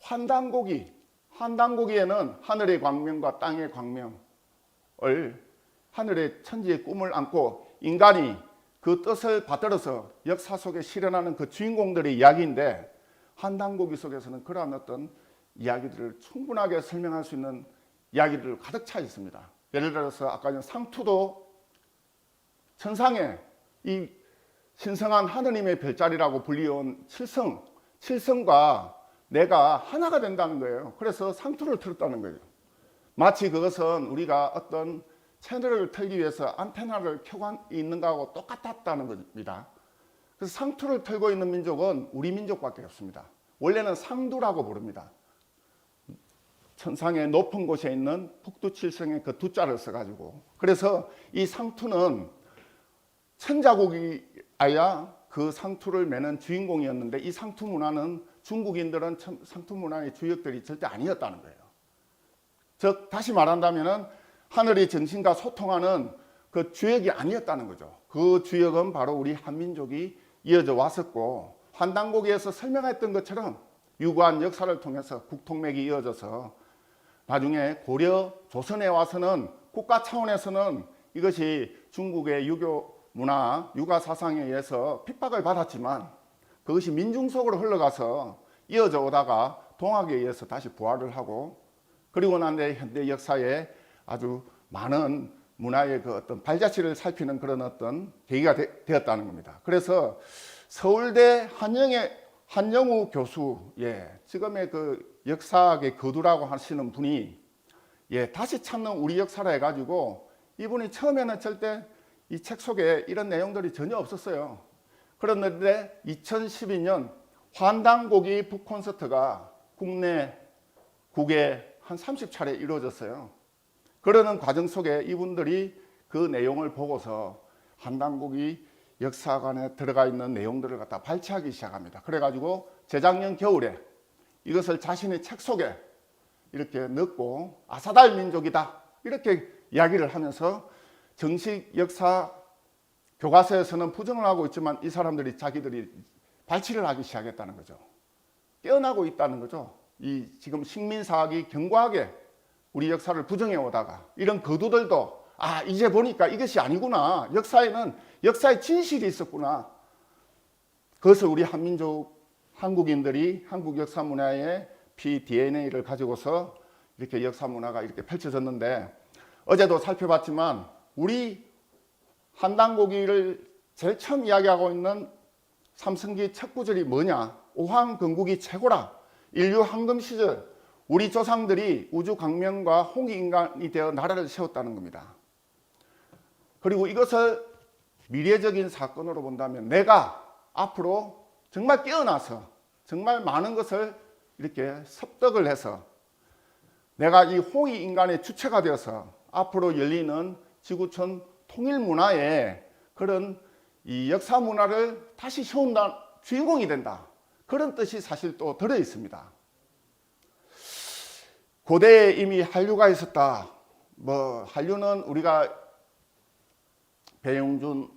환단고기. 환단고기에는 하늘의 광명과 땅의 광명을 하늘의 천지의 꿈을 안고 인간이 그 뜻을 받들어서 역사 속에 실현하는 그 주인공들의 이야기인데 환단고기 속에서는 그러한 어떤 이야기들을 충분하게 설명할 수 있는 이야기들을 가득 차 있습니다. 예를 들어서 아까 전 상투도 천상에 이 신성한 하느님의 별자리라고 불리운 칠성과 내가 하나가 된다는 거예요. 그래서 상투를 틀었다는 거예요. 마치 그것은 우리가 어떤 채널을 틀기 위해서 안테나를 켜고 있는 거하고 똑같았다는 겁니다. 그래서 상투를 틀고 있는 민족은 우리 민족밖에 없습니다. 원래는 상두라고 부릅니다. 천상의 높은 곳에 있는 북두칠성의 그 두자를 써가지고 그래서 이 상투는 천자국이 아야 그 상투를 매는 주인공이었는데 이 상투 문화는 중국인들은 상투 문화의 주역들이 절대 아니었다는 거예요. 즉 다시 말한다면 하늘의 정신과 소통하는 그 주역이 아니었다는 거죠. 그 주역은 바로 우리 한민족이 이어져 왔었고 환단고기에서 설명했던 것처럼 유구한 역사를 통해서 국통맥이 이어져서 나중에 고려 조선에 와서는 국가 차원에서는 이것이 중국의 유교 문화, 육아 사상에 의해서 핍박을 받았지만 그것이 민중 속으로 흘러가서 이어져 오다가 동학에 의해서 다시 부활을 하고 그리고 난 뒤에 현대 역사에 아주 많은 문화의 그 어떤 발자취를 살피는 그런 어떤 계기가 되었다는 겁니다. 그래서 서울대 한영우 교수, 지금의 그 역사학의 거두라고 하시는 분이 다시 찾는 우리 역사라 해가지고 이분이 처음에는 절대 이 책 속에 이런 내용들이 전혀 없었어요. 그런데 2012년 환단고기 북콘서트가 국내 한 30차례 이루어졌어요. 그러는 과정 속에 이분들이 그 내용을 보고서 환단고기 역사관에 들어가 있는 내용들을 갖다 발췌하기 시작합니다. 그래가지고 재작년 겨울에 이것을 자신의 책 속에 이렇게 넣고 아사달 민족이다 이렇게 이야기를 하면서 정식 역사 교과서에서는 부정을 하고 있지만 이 사람들이 자기들이 발췌를 하기 시작했다는 거죠. 깨어나고 있다는 거죠. 이 지금 식민사학이 견고하게 우리 역사를 부정해 오다가 이런 거두들도 이제 보니까 이것이 아니구나. 역사에는 역사의 진실이 있었구나. 그것을 우리 한국인들이 한국 역사 문화의 DNA를 가지고서 이렇게 역사 문화가 이렇게 펼쳐졌는데 어제도 살펴봤지만 우리 환단고기를 제일 처음 이야기하고 있는 삼성기 첫 구절이 뭐냐? 오황건국이 최고라. 인류 황금 시절 우리 조상들이 우주 광명과 홍익인간이 되어 나라를 세웠다는 겁니다. 그리고 이것을 미래적인 사건으로 본다면 내가 앞으로 정말 깨어나서 정말 많은 것을 이렇게 습득을 해서 내가 이 홍익인간의 주체가 되어서 앞으로 열리는 지구촌 통일 문화의 그런 이 역사 문화를 다시 세운다, 주인공이 된다. 그런 뜻이 사실 또 들어 있습니다. 고대에 이미 한류가 있었다. 한류는 우리가 배용준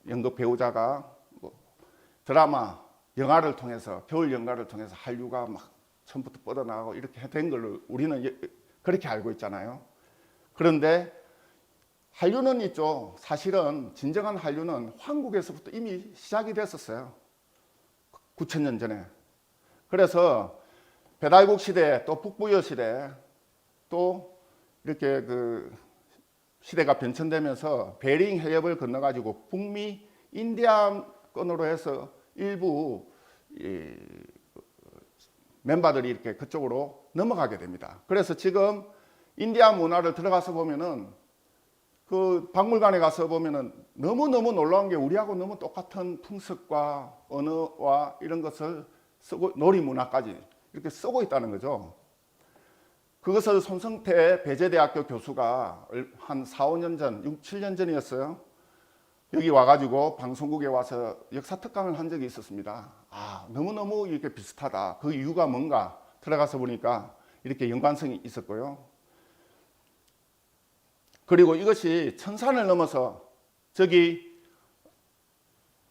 연극 배우자가 드라마, 영화를 통해서 겨울 연가를 통해서 한류가 막 처음부터 뻗어나가고 이렇게 된 걸로 우리는 그렇게 알고 있잖아요. 그런데 한류는 있죠. 사실은 진정한 한류는 황국에서부터 이미 시작이 됐었어요. 9,000년 전에. 그래서 배달국 시대, 또 북부여 시대, 또 이렇게 그 시대가 변천되면서 베링 해협을 건너가지고 북미 인디안권으로 해서 일부 멤버들이 이렇게 그쪽으로 넘어가게 됩니다. 그래서 지금 인디안 문화를 들어가서 보면은 그 박물관에 가서 보면은 너무너무 놀라운 게 우리하고 너무 똑같은 풍습과 언어와 이런 것을 쓰고 놀이문화까지 이렇게 쓰고 있다는 거죠. 그것을 손성태 배재대학교 교수가 한 4, 5년 전, 6, 7년 전이었어요. 여기 와가지고 방송국에 와서 역사 특강을 한 적이 있었습니다. 아, 너무너무 이렇게 비슷하다. 그 이유가 뭔가 들어가서 보니까 이렇게 연관성이 있었고요. 그리고 이것이 천산을 넘어서 저기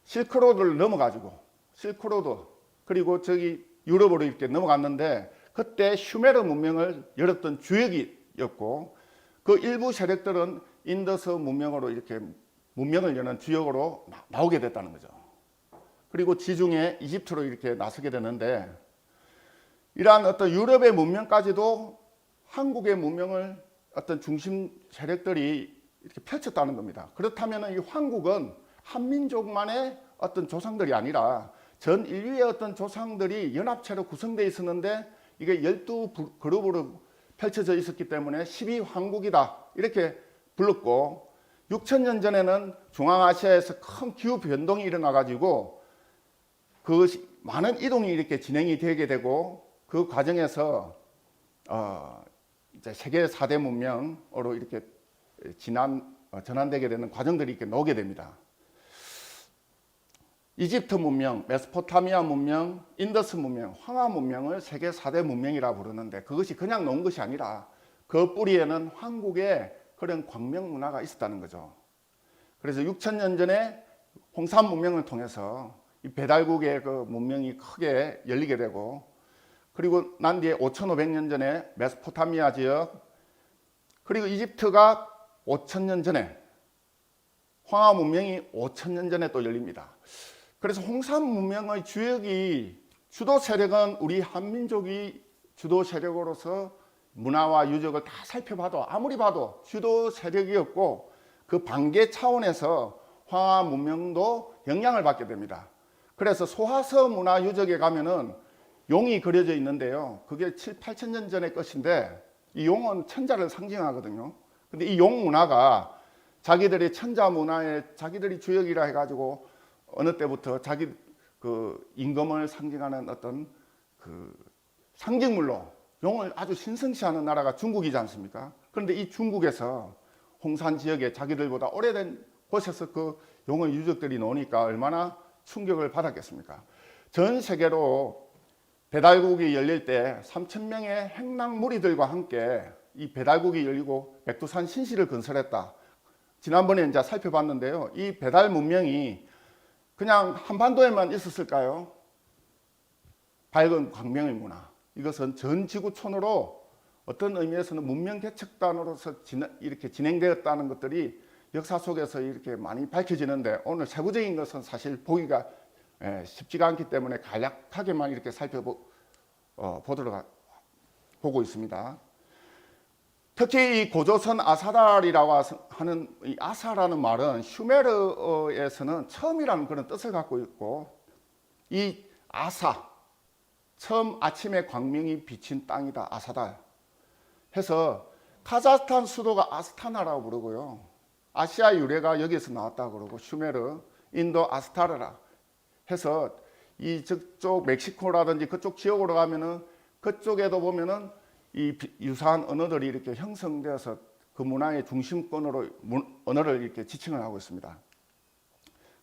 실크로드를 넘어가지고 실크로드 그리고 저기 유럽으로 이렇게 넘어갔는데 그때 슈메르 문명을 열었던 주역이었고 그 일부 세력들은 인더스 문명으로 이렇게 문명을 여는 주역으로 나오게 됐다는 거죠. 그리고 지중해 이집트로 이렇게 나서게 되는데 이러한 어떤 유럽의 문명까지도 한국의 문명을 어떤 중심 세력들이 이렇게 펼쳤다는 겁니다. 그렇다면 이 한국은 한민족만의 어떤 조상들이 아니라 전 인류의 어떤 조상들이 연합체로 구성되어 있었는데 이게 12그룹으로 펼쳐져 있었기 때문에 12황국이다 이렇게 불렀고 6,000년 전에는 중앙아시아에서 큰 기후 변동이 일어나 가지고 그것이 많은 이동이 이렇게 진행이 되게 되고 그 과정에서 이제 세계 4대 문명으로 이렇게 전환되게 되는 과정들이 이렇게 나오게 됩니다. 이집트 문명, 메소포타미아 문명, 인더스 문명, 황하 문명을 세계 4대 문명이라 부르는데 그것이 그냥 놓은 것이 아니라 그 뿌리에는 한국의 그런 광명 문화가 있었다는 거죠. 그래서 6,000년 전에 홍산 문명을 통해서 이 배달국의 그 문명이 크게 열리게 되고 그리고 난 뒤에 5,500년 전에 메소포타미아 지역 그리고 이집트가 5,000년 전에 황하 문명이 5,000년 전에 또 열립니다. 그래서 홍산 문명의 주도 세력은 우리 한민족이 주도 세력으로서 문화와 유적을 다 살펴봐도 아무리 봐도 주도 세력이었고 그 반개 차원에서 황하 문명도 영향을 받게 됩니다. 그래서 소화서 문화 유적에 가면은 용이 그려져 있는데요. 그게 7, 8,000년 전의 것인데 이 용은 천자를 상징하거든요. 근데 이 용 문화가 자기들의 천자 문화에 자기들이 주역이라 해가지고 어느 때부터 자기 그 임금을 상징하는 어떤 그 상징물로 용을 아주 신성시하는 나라가 중국이지 않습니까? 그런데 이 중국에서 홍산 지역에 자기들보다 오래된 곳에서 그 용의 유적들이 나오니까 얼마나 충격을 받았겠습니까? 전 세계로 배달국이 열릴 때 3,000명의 행랑 무리들과 함께 이 배달국이 열리고 백두산 신시를 건설했다. 지난번에 이제 살펴봤는데요. 이 배달 문명이 그냥 한반도에만 있었을까요? 밝은 광명의 문화. 이것은 전 지구촌으로 어떤 의미에서는 문명 개척단으로서 이렇게 진행되었다는 것들이 역사 속에서 이렇게 많이 밝혀지는데 오늘 세부적인 것은 사실 보기가 쉽지가 않기 때문에 간략하게만 이렇게 보고 있습니다. 특히 이 고조선 아사달이라고 하는 이 아사라는 말은 슈메르어에서는 처음이라는 그런 뜻을 갖고 있고 이 아사, 처음 아침에 광명이 비친 땅이다 아사달 해서 카자흐스탄 수도가 아스타나라고 부르고요. 아시아 유래가 여기에서 나왔다고 그러고 슈메르, 인도 아스타르라 해서 이 저쪽 멕시코라든지 그쪽 지역으로 가면은 그쪽에도 보면은 이 유사한 언어들이 이렇게 형성되어서 그 문화의 중심권으로 언어를 이렇게 지칭을 하고 있습니다.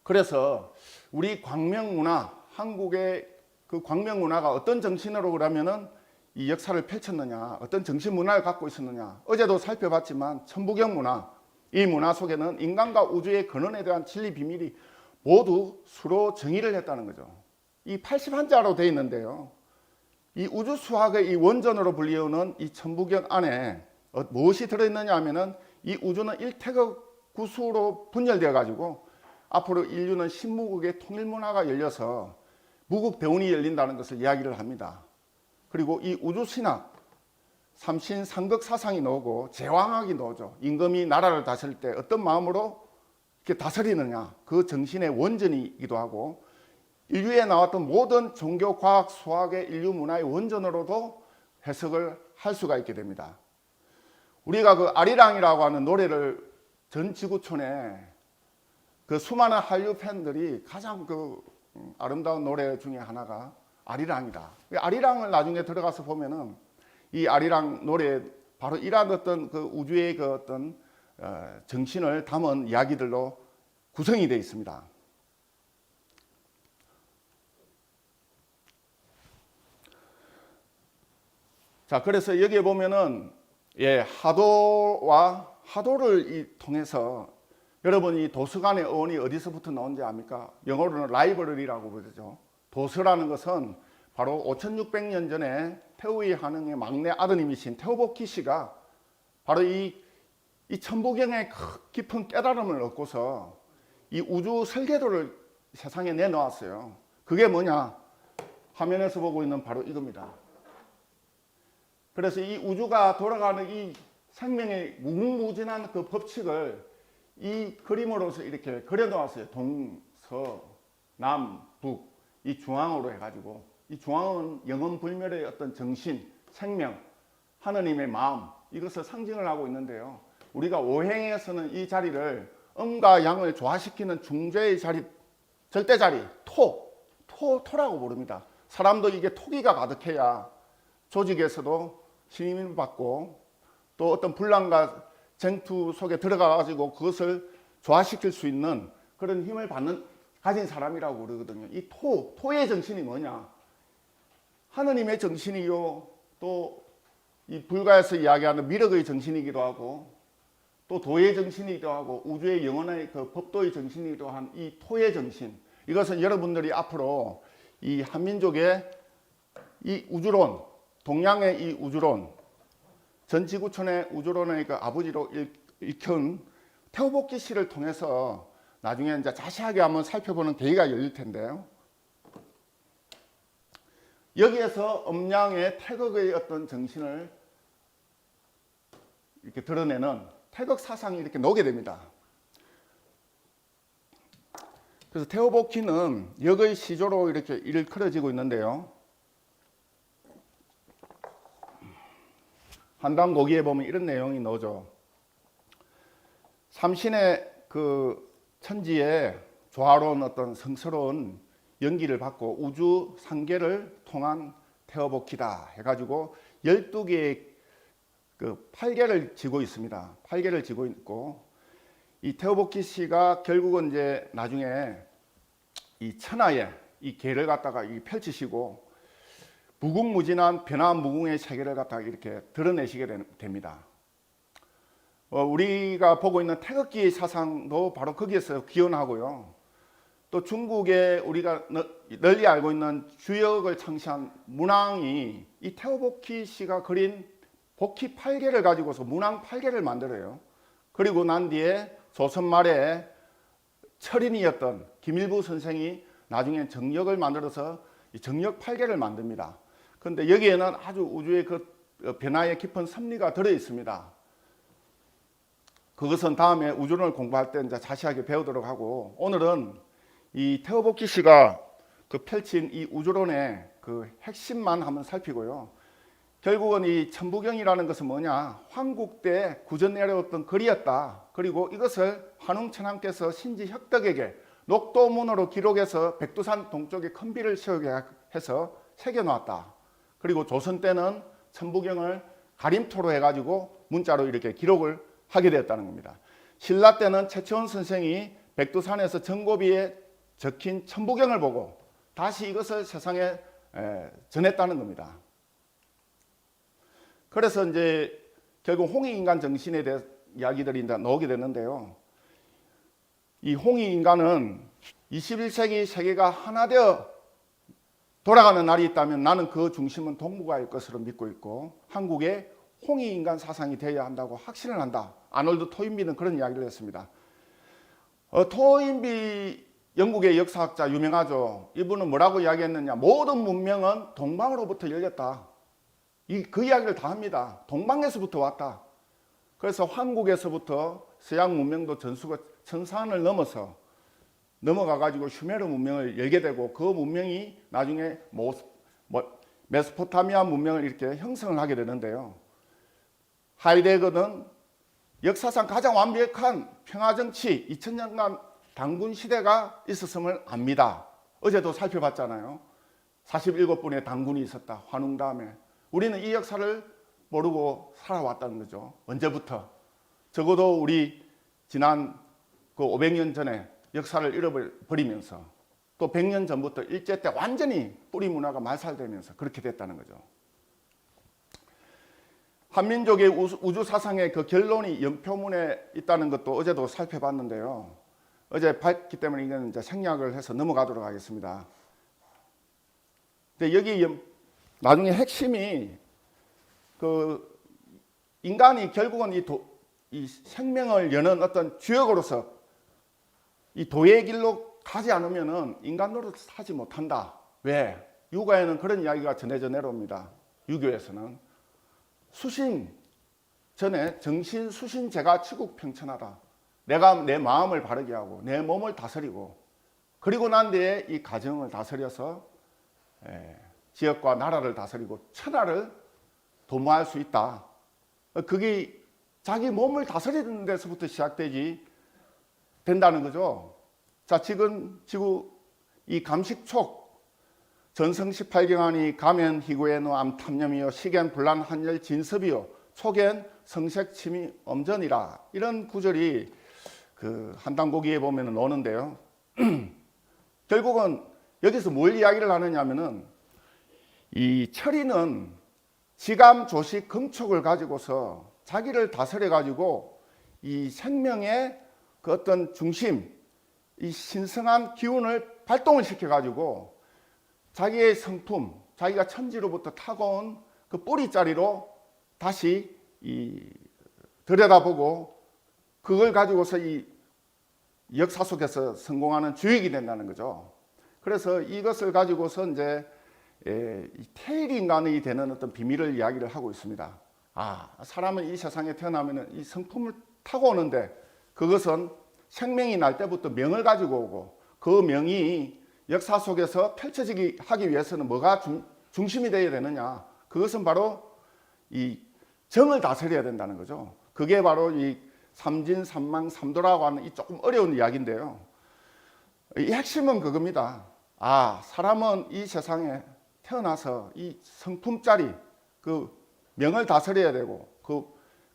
그래서 우리 광명 문화, 한국의 그 광명 문화가 어떤 정신으로 그러면은 이 역사를 펼쳤느냐, 어떤 정신 문화를 갖고 있었느냐. 어제도 살펴봤지만 천부경 문화, 이 문화 속에는 인간과 우주의 근원에 대한 진리 비밀이 모두 수로 정의를 했다는 거죠. 이 80한자로 되어 있는데요. 이 우주 수학의 이 원전으로 불리우는 이 천부경 안에 무엇이 들어있느냐 하면은 이 우주는 일태극 구수로 분열되어 가지고 앞으로 인류는 신무국의 통일문화가 열려서 무국 대운이 열린다는 것을 이야기를 합니다. 그리고 이 우주신학 삼신상극 사상이 나오고 제왕학이 나오죠. 임금이 나라를 다스릴 때 어떤 마음으로 이렇게 다스리느냐, 그 정신의 원전이기도 하고, 인류에 나왔던 모든 종교, 과학, 수학의 인류 문화의 원전으로도 해석을 할 수가 있게 됩니다. 우리가 그 아리랑이라고 하는 노래를 전 지구촌에 그 수많은 한류 팬들이 가장 그 아름다운 노래 중에 하나가 아리랑이다. 아리랑을 나중에 들어가서 보면은 이 아리랑 노래 바로 이러한 어떤 그 우주의 그 어떤 정신을 담은 이야기들로 구성이 되어 있습니다. 자, 그래서 여기에 보면은 하도를 통해서 여러분 이 도서관의 어원이 어디서부터 나온지 압니까? 영어로는 라이브러리라고 부르죠. 도서라는 것은 바로 5600년 전에 태우이 한흥의 막내 아드님이신 태오보키 씨가 바로 이 천부경의 깊은 깨달음을 얻고서 이 우주 설계도를 세상에 내놓았어요. 그게 뭐냐? 화면에서 보고 있는 바로 이겁니다. 그래서 이 우주가 돌아가는 이 생명의 무궁무진한 그 법칙을 이 그림으로서 이렇게 그려놓았어요. 동서 남북 이 중앙으로 해가지고, 이 중앙은 영원불멸의 어떤 정신, 생명, 하느님의 마음, 이것을 상징을 하고 있는데요. 우리가 오행에서는 이 자리를 음과 양을 조화시키는 중재의 자리, 절대 자리, 토라고 부릅니다. 사람도 이게 토기가 가득해야 조직에서도 신임을 받고 또 어떤 분란과 쟁투 속에 들어가가지고 그것을 조화시킬 수 있는 그런 힘을 가진 사람이라고 그러거든요. 이 토의 정신이 뭐냐? 하느님의 정신이요, 또 이 불가에서 이야기하는 미륵의 정신이기도 하고, 또 도의 정신이기도 하고, 우주의 영원의 그 법도의 정신이기도 한 이 토의 정신. 이것은 여러분들이 앞으로 이 한민족의 이 우주론, 동양의 이 우주론, 전 지구촌의 우주론의 그 아버지로 일컫은 태오보키 씨를 통해서 나중에 이제 자세하게 한번 살펴보는 계기가 열릴 텐데요. 여기에서 음양의 태극의 어떤 정신을 이렇게 드러내는 태극 사상이 이렇게 나오게 됩니다. 그래서 태오보키는 역의 시조로 이렇게 일컬어지고 있는데요. 한담고기에 보면 이런 내용이 나오죠. 삼신의 그 천지에 조화로운 어떤 성스러운 연기를 받고 우주 상계를 통한 태오보키다 해가지고 12개의 그 팔개를 지고 있습니다. 팔개를 지고 있고, 이 태오보키 씨가 결국은 이제 나중에 이 천하에 이 개를 갖다가 펼치시고 무궁무진한 변화무궁의 세계를 갖다가 이렇게 드러내시게 됩니다. 우리가 보고 있는 태극기의 사상도 바로 거기에서 기원하고요. 또 중국에 우리가 널리 알고 있는 주역을 창시한 문왕이 이 태오보키 씨가 그린 복희 8개를 가지고서 문왕 8개를 만들어요. 그리고 난 뒤에 조선 말에 철인이었던 김일부 선생이 나중에 정력을 만들어서 이 정력 8개를 만듭니다. 그런데 여기에는 아주 우주의 그 변화의 깊은 섭리가 들어 있습니다. 그것은 다음에 우주론을 공부할 때 이제 자세하게 배우도록 하고, 오늘은 이 태오보키 씨가 그 펼친 이 우주론의 그 핵심만 한번 살피고요. 결국은 이 천부경이라는 것은 뭐냐? 황국 때 구전 내려왔던 글이었다. 그리고 이것을 한웅천왕께서 신지 혁덕에게 녹도문으로 기록해서 백두산 동쪽에 큰 비를 세우게 해서 새겨놓았다. 그리고 조선 때는 천부경을 가림토로 해가지고 문자로 이렇게 기록을 하게 되었다는 겁니다. 신라 때는 최채원 선생이 백두산에서 정고비에 적힌 천부경을 보고 다시 이것을 세상에 전했다는 겁니다. 그래서 이제 결국 홍익인간 정신에 대해 이야기들이 이제 나오게 되는데요. 이 홍익인간은 21세기 세계가 하나 되어 돌아가는 날이 있다면 나는 그 중심은 동북아일 것으로 믿고 있고 한국의 홍익인간 사상이 되어야 한다고 확신을 한다. 아놀드 토인비는 그런 이야기를 했습니다. 토인비 영국의 역사학자 유명하죠. 이분은 뭐라고 이야기했느냐. 모든 문명은 동방으로부터 열렸다. 그 이야기를 다 합니다. 동방에서부터 왔다. 그래서 한국에서부터 서양 문명도 전수가 천산을 넘어서 넘어가가지고 슈메르 문명을 열게 되고 그 문명이 나중에 메소포타미아 문명을 이렇게 형성을 하게 되는데요. 하이데거는 역사상 가장 완벽한 평화정치 2000년간 단군 시대가 있었음을 압니다. 어제도 살펴봤잖아요. 47분의 단군이 있었다. 환웅 다음에. 우리는 이 역사를 모르고 살아왔다는 거죠. 언제부터. 적어도 우리 지난 그 500년 전에 역사를 잃어버리면서 또 100년 전부터 일제 때 완전히 뿌리 문화가 말살되면서 그렇게 됐다는 거죠. 한민족의 우주 사상의 그 결론이 연표문에 있다는 것도 어제도 살펴봤는데요. 어제 봤기 때문에 이건 이제 생략을 해서 넘어가도록 하겠습니다. 근데 여기 나중에 핵심이 그 인간이 결국은 이 생명을 여는 어떤 주역으로서 이 도의 길로 가지 않으면은 인간 노릇을 하지 못한다. 왜? 유가에는 그런 이야기가 전해져 내려옵니다. 유교에서는 수신 전에 정신 수신제가 치국평천하다. 내가 내 마음을 바르게 하고 내 몸을 다스리고 그리고 난 뒤에 이 가정을 다스려서 지역과 나라를 다스리고 천하를 도모할 수 있다. 그게 자기 몸을 다스리는 데서부터 시작되지 된다는 거죠. 자, 지금 이 감식촉 전성 18경하니 가면 희구에노 암탐념이요 시겐 불란 한열 진섭이요 촉엔 성색침이 엄전이라. 이런 구절이 그 한단고기에 보면 나오는데요. 결국은 여기서 뭘 이야기를 하느냐면은 이 철이는 지감 조식 금촉을 가지고서 자기를 다스려 가지고 이 생명의 그 어떤 중심, 이 신성한 기운을 발동을 시켜 가지고 자기의 성품, 자기가 천지로부터 타고온 그 뿌리자리로 다시 들여다보고 그걸 가지고서 이 역사 속에서 성공하는 주역이 된다는 거죠. 그래서 이것을 가지고서 이제 태일인간이 되는 어떤 비밀을 이야기를 하고 있습니다. 사람은 이 세상에 태어나면 이 성품을 타고 오는데 그것은 생명이 날 때부터 명을 가지고 오고 그 명이 역사 속에서 펼쳐지기 하기 위해서는 뭐가 중심이 되어야 되느냐. 그것은 바로 이 정을 다스려야 된다는 거죠. 그게 바로 이 삼진삼망 삼도라고 하는 이 조금 어려운 이야기인데요. 이 핵심은 그겁니다. 사람은 이 세상에 태어나서 이 성품짜리 그 명을 다스려야 되고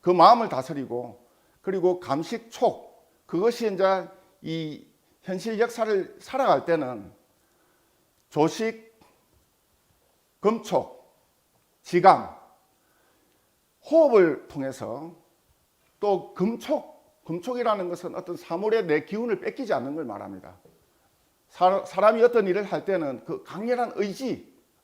그 마음을 다스리고 그리고 감식촉 그것이 이제 이 현실 역사를 살아갈 때는 조식, 금촉, 지감, 호흡을 통해서 또 금촉이라는 것은 어떤 사물의 내 기운을 뺏기지 않는 걸 말합니다. 사람이 어떤 일을 할 때는 그 강렬한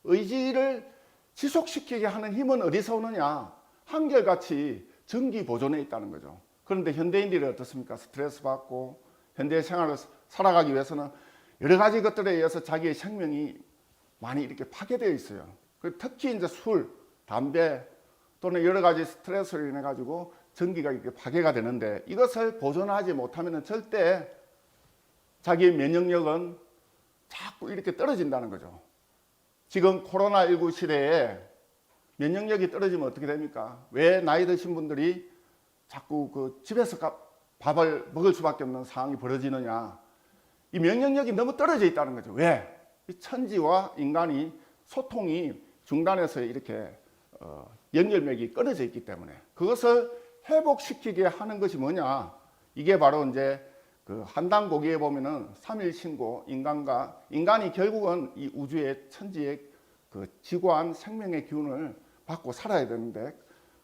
의지를 지속시키게 하는 힘은 어디서 오느냐? 한결같이 정기 보존에 있다는 거죠. 그런데 현대인들이 어떻습니까? 스트레스 받고 현대 생활을 살아가기 위해서는 여러 가지 것들에 의해서 자기의 생명이 많이 이렇게 파괴되어 있어요. 특히 이제 술, 담배 또는 여러 가지 스트레스로 인해 가지고 전기가 이렇게 파괴가 되는데 이것을 보존하지 못하면 절대 자기의 면역력은 자꾸 이렇게 떨어진다는 거죠. 지금 코로나19 시대에 면역력이 떨어지면 어떻게 됩니까? 왜 나이 드신 분들이 자꾸 그 집에서 밥을 먹을 수밖에 없는 상황이 벌어지느냐? 이 면역력이 너무 떨어져 있다는 거죠. 왜? 이 천지와 인간이 소통이 중단해서 이렇게 연결맥이 끊어져 있기 때문에 그것을 회복시키게 하는 것이 뭐냐? 이게 바로 이제 그 한단고기에 보면은 삼일신고 인간이 결국은 이 우주의 천지의 그 지구한 생명의 기운을 받고 살아야 되는데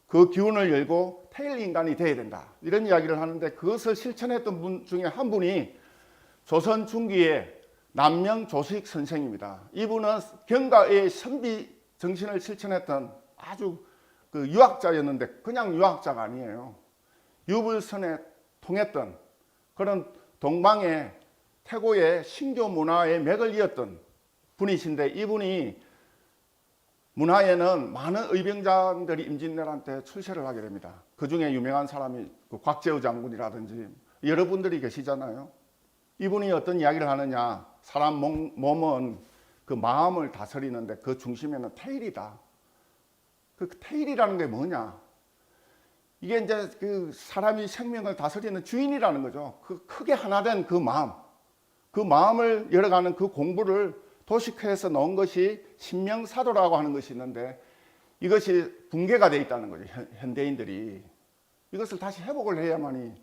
그 기운을 열고 태일인간이 돼야 된다. 이런 이야기를 하는데 그것을 실천했던 분 중에 한 분이 조선 중기에 남명조수익 선생입니다. 이분은 경가의 선비 정신을 실천했던 아주 그 유학자였는데 그냥 유학자가 아니에요. 유불선에 통했던 그런 동방의 태고의 신교 문화의 맥을 이었던 분이신데, 이분이 문화에는 많은 의병장들이 임진왜란 때 출세를 하게 됩니다. 그 중에 유명한 사람이 그 곽재우 장군이라든지 여러분들이 계시잖아요. 이분이 어떤 이야기를 하느냐, 사람 몸은 그 마음을 다스리는데 그 중심에는 태일이다. 그 태일이라는 게 뭐냐? 이게 이제 그 사람이 생명을 다스리는 주인이라는 거죠. 그 크게 하나 된 그 마음, 그 마음을 열어가는 그 공부를 도식화해서 넣은 것이 신명사도라고 하는 것이 있는데, 이것이 붕괴가 되어 있다는 거죠. 현대인들이 이것을 다시 회복을 해야만이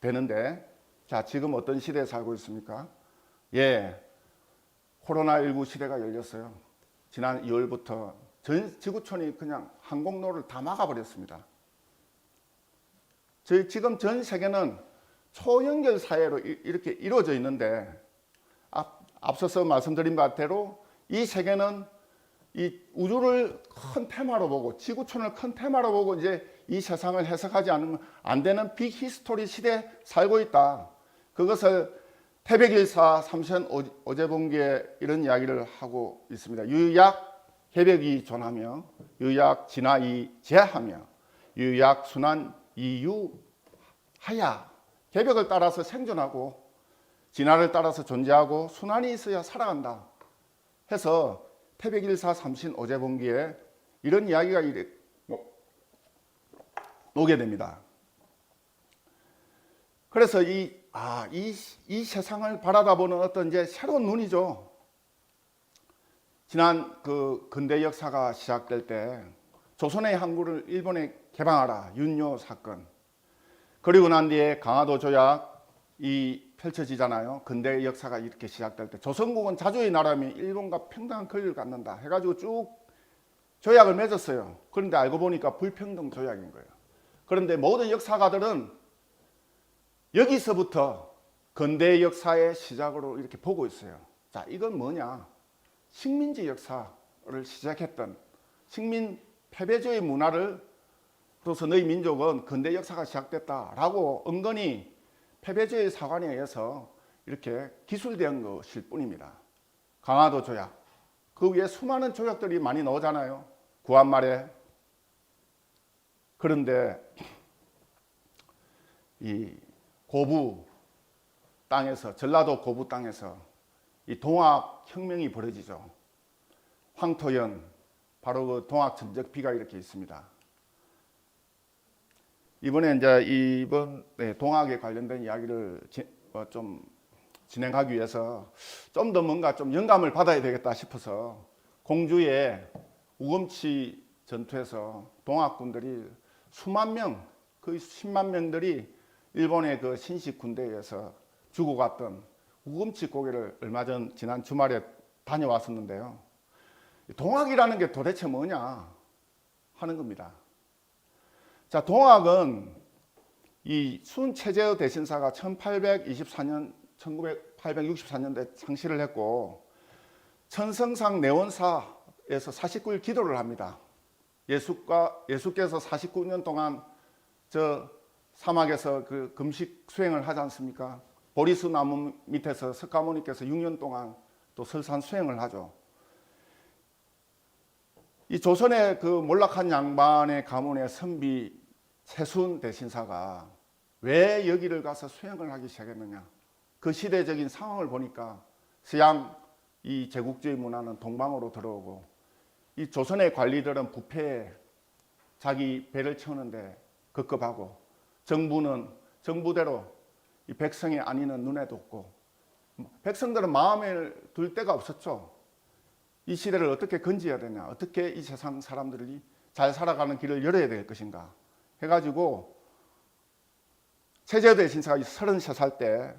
되는데, 자, 지금 어떤 시대에 살고 있습니까? 예, 코로나19 시대가 열렸어요. 지난 2월부터 전 지구촌이 그냥 항공로를 다 막아버렸습니다. 지금 전 세계는 초연결 사회로 이렇게 이루어져 있는데, 앞서서 말씀드린 바대로 이 세계는 이 우주를 큰 테마로 보고 지구촌을 큰 테마로 보고 이제 이 세상을 해석하지 않으면 안 되는 빅히스토리 시대에 살고 있다. 그것을 태백일사 삼선 오제본기에 이런 이야기를 하고 있습니다. 유약 해백이 존하며 유약 진화이 제하며 유약 순환 이유하야. 개벽을 따라서 생존하고 진화를 따라서 존재하고 순환이 있어야 살아간다 해서 태백일사 삼신 오제본기에 이런 이야기가 오게 됩니다. 그래서 이 세상을 바라다보는 어떤 이제 새로운 눈이죠. 지난 그 근대 역사가 시작될 때 조선의 항구를 일본에 개방하라, 윤요 사건. 그리고 난 뒤에 강화도 조약이 펼쳐지잖아요. 근대 역사가 이렇게 시작될 때 조선국은 자주의 나라며 일본과 평등한 권리를 갖는다 해가지고 쭉 조약을 맺었어요. 그런데 알고 보니까 불평등 조약인 거예요. 그런데 모든 역사가들은 여기서부터 근대 역사의 시작으로 이렇게 보고 있어요. 자, 이건 뭐냐? 식민지 역사를 시작했던 식민 패배주의 문화를 그래서 너희 민족은 근대 역사가 시작됐다라고 은근히 패배주의 사관에 의해서 이렇게 기술된 것일 뿐입니다. 강화도 조약, 그 위에 수많은 조약들이 많이 나오잖아요. 구한말에. 그런데 이 고부 땅에서, 전라도 고부 땅에서 이 동학혁명이 벌어지죠. 황토연, 바로 그 동학전적비가 이렇게 있습니다. 이번에 이제 이번 동학에 관련된 이야기를 좀 진행하기 위해서 좀 더 뭔가 좀 영감을 받아야 되겠다 싶어서 공주의 우금치 전투에서 동학군들이 수만 명, 거의 10만 명들이 일본의 그 신식 군대에 의해서 죽어갔던 우금치 고개를 얼마 전 지난 주말에 다녀왔었는데요. 동학이라는 게 도대체 뭐냐 하는 겁니다. 자, 동학은 이 순체제의 대신사가 1864년대 창시를 했고 천성상 내원사에서 49일 기도를 합니다. 예수께서 49년 동안 저 사막에서 그 금식 수행을 하지 않습니까? 보리수 나무 밑에서 석가모니께서 6년 동안 또 설산 수행을 하죠. 이 조선의 그 몰락한 양반의 가문의 선비 최순 대신사가 왜 여기를 가서 수행을 하기 시작했느냐? 그 시대적인 상황을 보니까 서양 이 제국주의 문화는 동방으로 들어오고 이 조선의 관리들은 부패에 자기 배를 채우는데 급급하고 정부는 정부대로 이 백성의 안위는 눈에 뒀고 백성들은 마음에 둘 데가 없었죠. 이 시대를 어떻게 건지해야 되냐, 어떻게 이 세상 사람들이 잘 살아가는 길을 열어야 될 것인가 해가지고 최재대 신사가 33살 때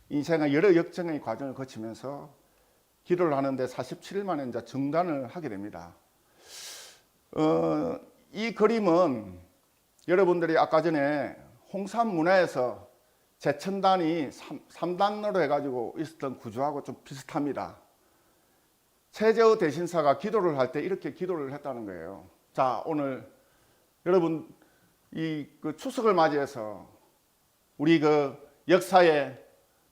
인생의 여러 역정의 과정을 거치면서 기도를 하는데 47일 만에 이제 정단을 하게 됩니다. 이 그림은 여러분들이 아까 전에 홍산 문화에서 제천단이 3단으로 해가지고 있었던 구조하고 좀 비슷합니다. 최재우 대신사가 기도를 할 때 이렇게 기도를 했다는 거예요. 자, 오늘 여러분 그 추석을 맞이해서 우리 그 역사의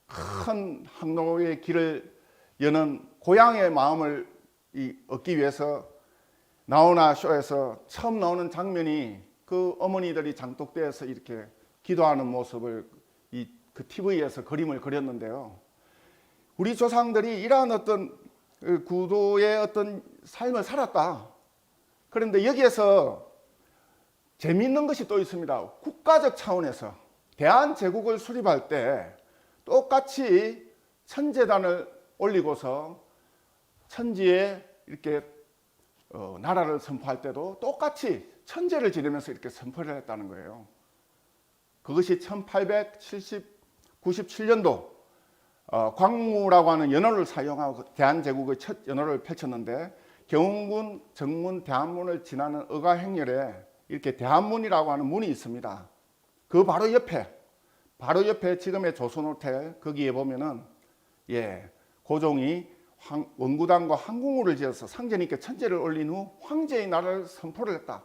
큰 항로의 길을 여는 고향의 마음을 얻기 위해서 나오나 쇼에서 처음 나오는 장면이 그 어머니들이 장독대에서 이렇게 기도하는 모습을 그 TV에서 그림을 그렸는데요. 우리 조상들이 이러한 어떤 구도의 어떤 삶을 살았다. 그런데 여기에서 재미있는 것이 또 있습니다. 국가적 차원에서 대한제국을 수립할 때 똑같이 천재단을 올리고서 천지에 이렇게 나라를 선포할 때도 똑같이 천재를 지내면서 이렇게 선포를 했다는 거예요. 그것이 1897년도 광무라고 하는 연호를 사용하고 대한제국의 첫 연호를 펼쳤는데 경운군 정문 대한문을 지나는 의가행렬에 이렇게 대한문이라고 하는 문이 있습니다. 그 바로 옆에 지금의 조선호텔 거기에 보면은 고종이 원구당과 항공우를 지어서 상제님께 천재를 올린 후 황제의 나라를 선포를 했다.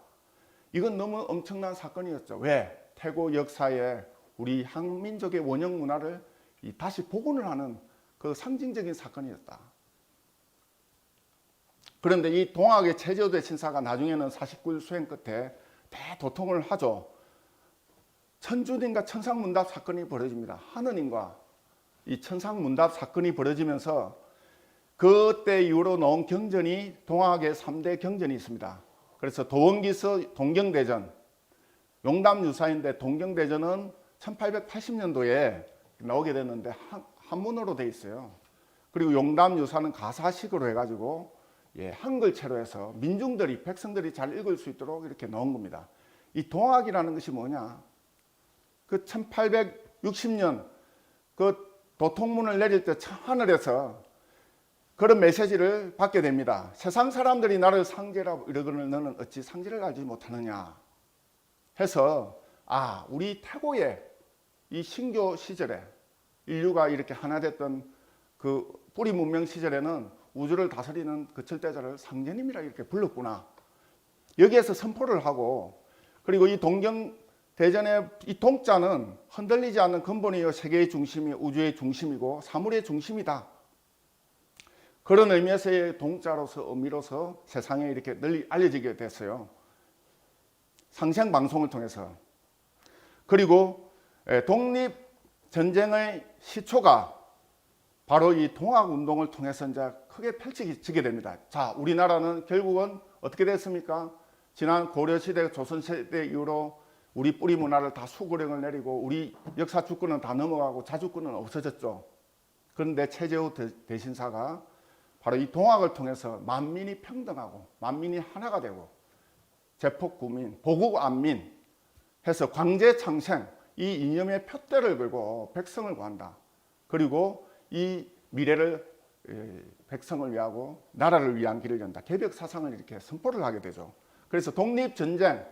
이건 너무 엄청난 사건이었죠. 왜? 태고 역사에 우리 한민족의 원형 문화를 다시 복원을 하는 그 상징적인 사건이었다. 그런데 이 동학의 최재우 대신사가 나중에는 49일 수행 끝에 대도통을 하죠. 천주님과 천상문답 사건이 벌어집니다. 하느님과 이 천상문답 사건이 벌어지면서 그때 이후로 나온 경전이 동학의 3대 경전이 있습니다. 그래서 도원기서 동경대전, 용담유사인데 동경대전은 1880년도에 나오게 됐는데 한문으로 되어 있어요. 그리고 용담유사는 가사식으로 해가지고 한글체로 해서 민중들이 백성들이 잘 읽을 수 있도록 이렇게 넣은 겁니다. 이 동학이라는 것이 뭐냐? 그 1860년 그 도통문을 내릴 때 하늘에서 그런 메시지를 받게 됩니다. 세상 사람들이 나를 상제라고 이러거늘 너는 어찌 상제를 알지 못하느냐 해서 우리 태고의 이 신교 시절에 인류가 이렇게 하나 됐던 그 뿌리 문명 시절에는 우주를 다스리는 그 절대자를 상제님이라 이렇게 불렀구나. 여기에서 선포를 하고, 그리고 이 동경대전의 이 동자는 흔들리지 않는 근본이요 세계의 중심이 우주의 중심이고 사물의 중심이다. 그런 의미에서의 동자로서 의미로서 세상에 이렇게 널리 알려지게 됐어요. 상생방송을 통해서. 그리고 독립전쟁의 시초가 바로 이 동학운동을 통해서 이제 크게 펼쳐지게 됩니다. 자, 우리나라는 결국은 어떻게 됐습니까? 지난 고려시대, 조선시대 이후로 우리 뿌리 문화를 다 수고령을 내리고 우리 역사 주권은 다 넘어가고 자주권은 없어졌죠. 그런데 최재우 대신사가 바로 이 동학을 통해서 만민이 평등하고 만민이 하나가 되고 제폭구민, 보국안민 해서 광제창생 이 이념의 표대를 걸고 백성을 구한다. 그리고 이 미래를 백성을 위하고 나라를 위한 길을 연다. 개벽 사상을 이렇게 선포를 하게 되죠. 그래서 독립전쟁,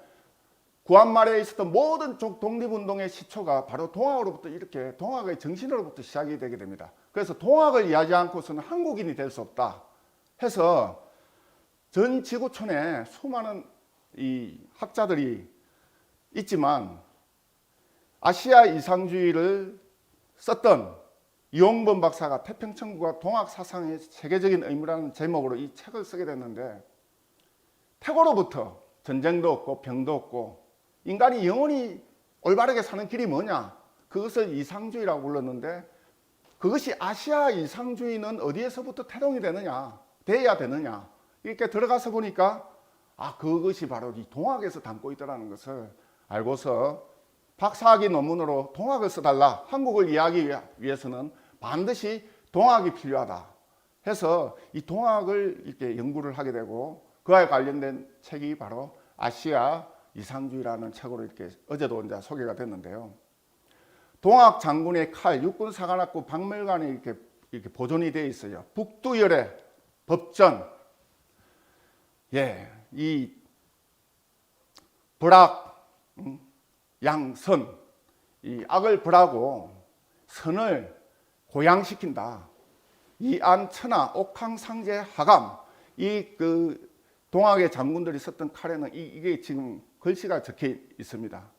구한말에 있었던 모든 독립운동의 시초가 바로 동학으로부터 이렇게 동학의 정신으로부터 시작이 되게 됩니다. 그래서 동학을 이해하지 않고서는 한국인이 될 수 없다 해서 전 지구촌에 수많은 이 학자들이 있지만 아시아 이상주의를 썼던 이용범 박사가 태평천국과 동학 사상의 세계적인 의무라는 제목으로 이 책을 쓰게 됐는데, 태고로부터 전쟁도 없고 병도 없고 인간이 영원히 올바르게 사는 길이 뭐냐? 그것을 이상주의라고 불렀는데, 그것이 아시아 이상주의는 어디에서부터 태동이 되느냐? 돼야 되느냐? 이렇게 들어가서 보니까 그것이 바로 이 동학에서 담고 있다는 것을 알고서 박사학위 논문으로 동학을 써달라. 한국을 이해하기 위해서는 반드시 동학이 필요하다 해서 이 동학을 이렇게 연구를 하게 되고, 그와 관련된 책이 바로 아시아 이상주의라는 책으로 이렇게 어제도 이제 소개가 됐는데요. 동학 장군의 칼, 육군사관학교 박물관에 이렇게 보존이 되어 있어요. 북두열의 법전, 이 불악, 양선, 이 악을 벌하고 선을 고양시킨다. 이안, 천하, 옥황, 상제, 하감, 이 그 동학의 장군들이 썼던 칼에는 이게 지금 글씨가 적혀 있습니다.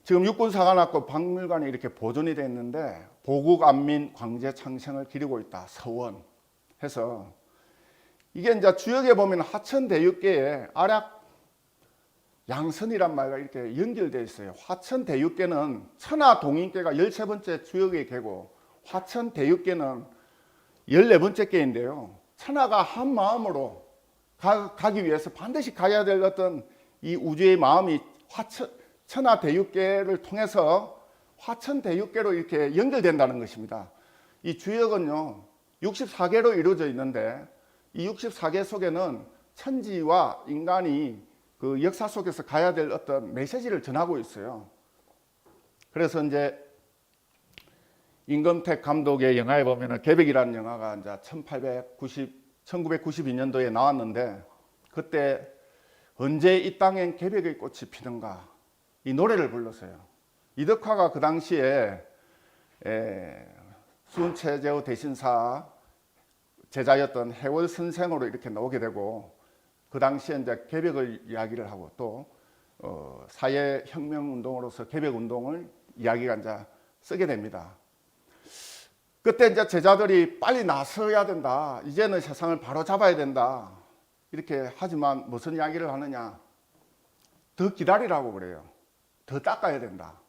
지금 육군사관학교 박물관에 이렇게 보존이 되어 있는데 보국 안민 광제 창생을 기리고 있다. 서원 해서 이게 이제 주역에 보면 화천대육계에 아략 양선이란 말과 이렇게 연결되어 있어요. 화천대육계는 천하동인계가 13번째 주역의 계고 화천대육계는 14번째 계인데요. 천하가 한 마음으로 가기 위해서 반드시 가야 될 어떤 이 우주의 마음이 천하대육계를 통해서 화천대육계로 이렇게 연결된다는 것입니다. 이 주역은요 64개로 이루어져 있는데 이 64개 속에는 천지와 인간이 그 역사 속에서 가야 될 어떤 메시지를 전하고 있어요. 그래서 이제 임금택 감독의 영화에 보면은 계백이라는 영화가 이제 1992년도에 나왔는데 그때 언제 이 땅엔 계백의 꽃이 피는가 이 노래를 불렀어요. 이덕화가 그 당시에 수은체제의 대신사 제자였던 해월 선생으로 이렇게 나오게 되고 그 당시에 이제 계백을 이야기를 하고 또 사회 혁명 운동으로서 계백 운동을 이야기가 이제 쓰게 됩니다. 그때 이제 제자들이 빨리 나서야 된다. 이제는 세상을 바로 잡아야 된다. 이렇게 하지만 무슨 이야기를 하느냐? 더 기다리라고 그래요. 더 닦아야 된다.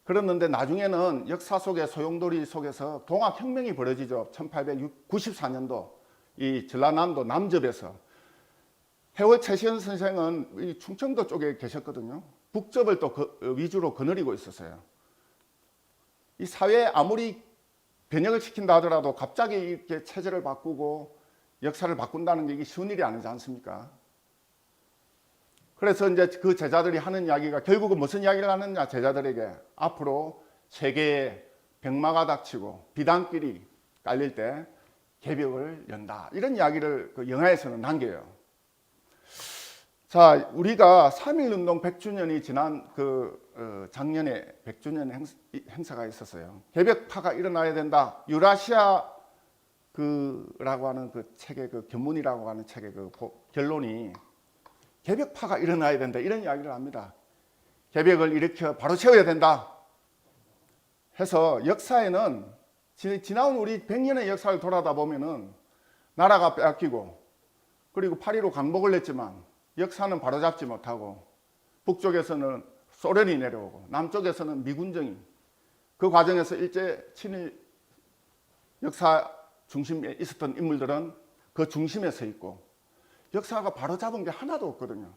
그랬는데 나중에는 역사 속에 소용돌이 속에서 동학혁명이 벌어지죠. 1894년도 이 전라남도 남접에서 해월 최시현 선생은 이 충청도 쪽에 계셨거든요. 북접을 또 위주로 거느리고 있었어요. 이 사회에 아무리 변혁을 시킨다 하더라도 갑자기 이렇게 체제를 바꾸고 역사를 바꾼다는 게 이게 쉬운 일이 아니지 않습니까? 그래서 이제 그 제자들이 하는 이야기가 결국은 무슨 이야기를 하느냐 제자들에게 앞으로 세계에 병마가 닥치고 비단길이 깔릴 때 개벽을 연다 이런 이야기를 그 영화에서는 남겨요. 자, 우리가 3.1운동 100주년이 지난 작년에 100주년 행사가 있었어요. 개벽파가 일어나야 된다. 유라시아 라고 하는 그 책의 그 견문이라고 하는 책의 그 결론이 개벽파가 일어나야 된다. 이런 이야기를 합니다. 개벽을 일으켜 바로 세워야 된다. 해서 역사에는 지나온 우리 100년의 역사를 돌아다 보면은 나라가 빼앗기고 그리고 8.15 강복을 냈지만 역사는 바로잡지 못하고 북쪽에서는 소련이 내려오고 남쪽에서는 미군정이 그 과정에서 일제 친일 역사 중심에 있었던 인물들은 그 중심에 서 있고 역사가 바로잡은 게 하나도 없거든요.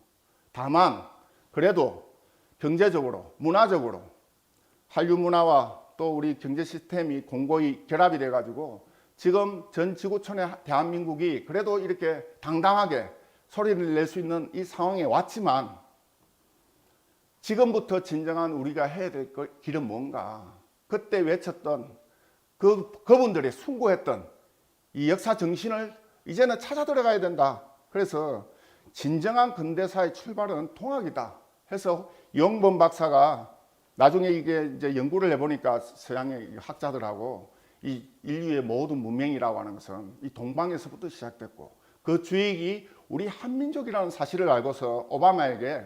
다만 그래도 경제적으로 문화적으로 한류 문화와 또 우리 경제 시스템이 공고히 결합이 돼 가지고 지금 전 지구촌의 대한민국이 그래도 이렇게 당당하게 소리를 낼 수 있는 이 상황에 왔지만 지금부터 진정한 우리가 해야 될 길은 뭔가 그때 외쳤던 그분들이 숭고했던 이 역사 정신을 이제는 찾아 들어가야 된다. 그래서 진정한 근대사의 출발은 통학이다 해서 영범 박사가 나중에 이게 이제 연구를 해보니까 서양의 학자들하고 이 인류의 모든 문명이라고 하는 것은 이 동방에서부터 시작됐고 그 주역이 우리 한민족이라는 사실을 알고서 오바마에게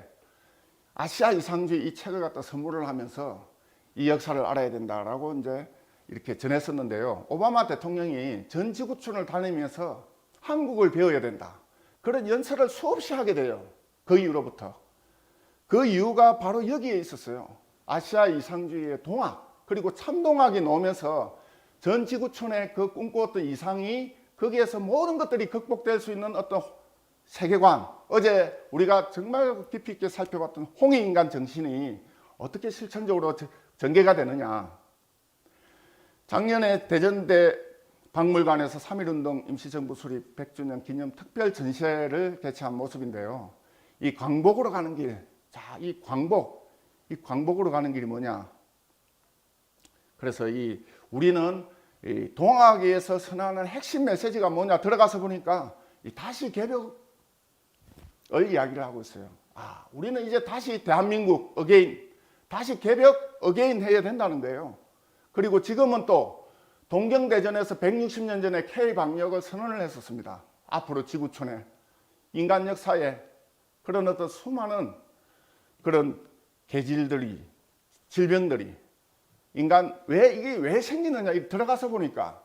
아시아 이상주의 이 책을 갖다 선물을 하면서 이 역사를 알아야 된다라고 이제 이렇게 전했었는데요. 오바마 대통령이 전 지구촌을 다니면서 한국을 배워야 된다. 그런 연설을 수없이 하게 돼요. 그 이후로부터. 그 이유가 바로 여기에 있었어요. 아시아 이상주의의 동학 그리고 참동학이 나오면서 전 지구촌의 그 꿈꾸었던 이상이 거기에서 모든 것들이 극복될 수 있는 어떤 세계관 어제 우리가 정말 깊이 있게 살펴봤던 홍익인간 정신이 어떻게 실천적으로 전개가 되느냐. 작년에 대전대 박물관에서 3.1운동 임시정부 수립 100주년 기념 특별 전시회를 개최한 모습인데요. 이 광복으로 가는 길, 자, 이 광복으로 가는 길이 뭐냐? 그래서 우리는 이 동학에서 선언하는 핵심 메시지가 뭐냐? 들어가서 보니까 다시 개벽을 이야기를 하고 있어요. 우리는 이제 다시 대한민국 어게인, 다시 개벽 어게인 해야 된다는 거예요. 그리고 지금은 또 동경대전에서 160년 전에 K방역을 선언을 했었습니다. 앞으로 지구촌에 인간 역사에 그런 어떤 수많은 그런 계질들이, 질병들이 인간 이게 왜 생기느냐 들어가서 보니까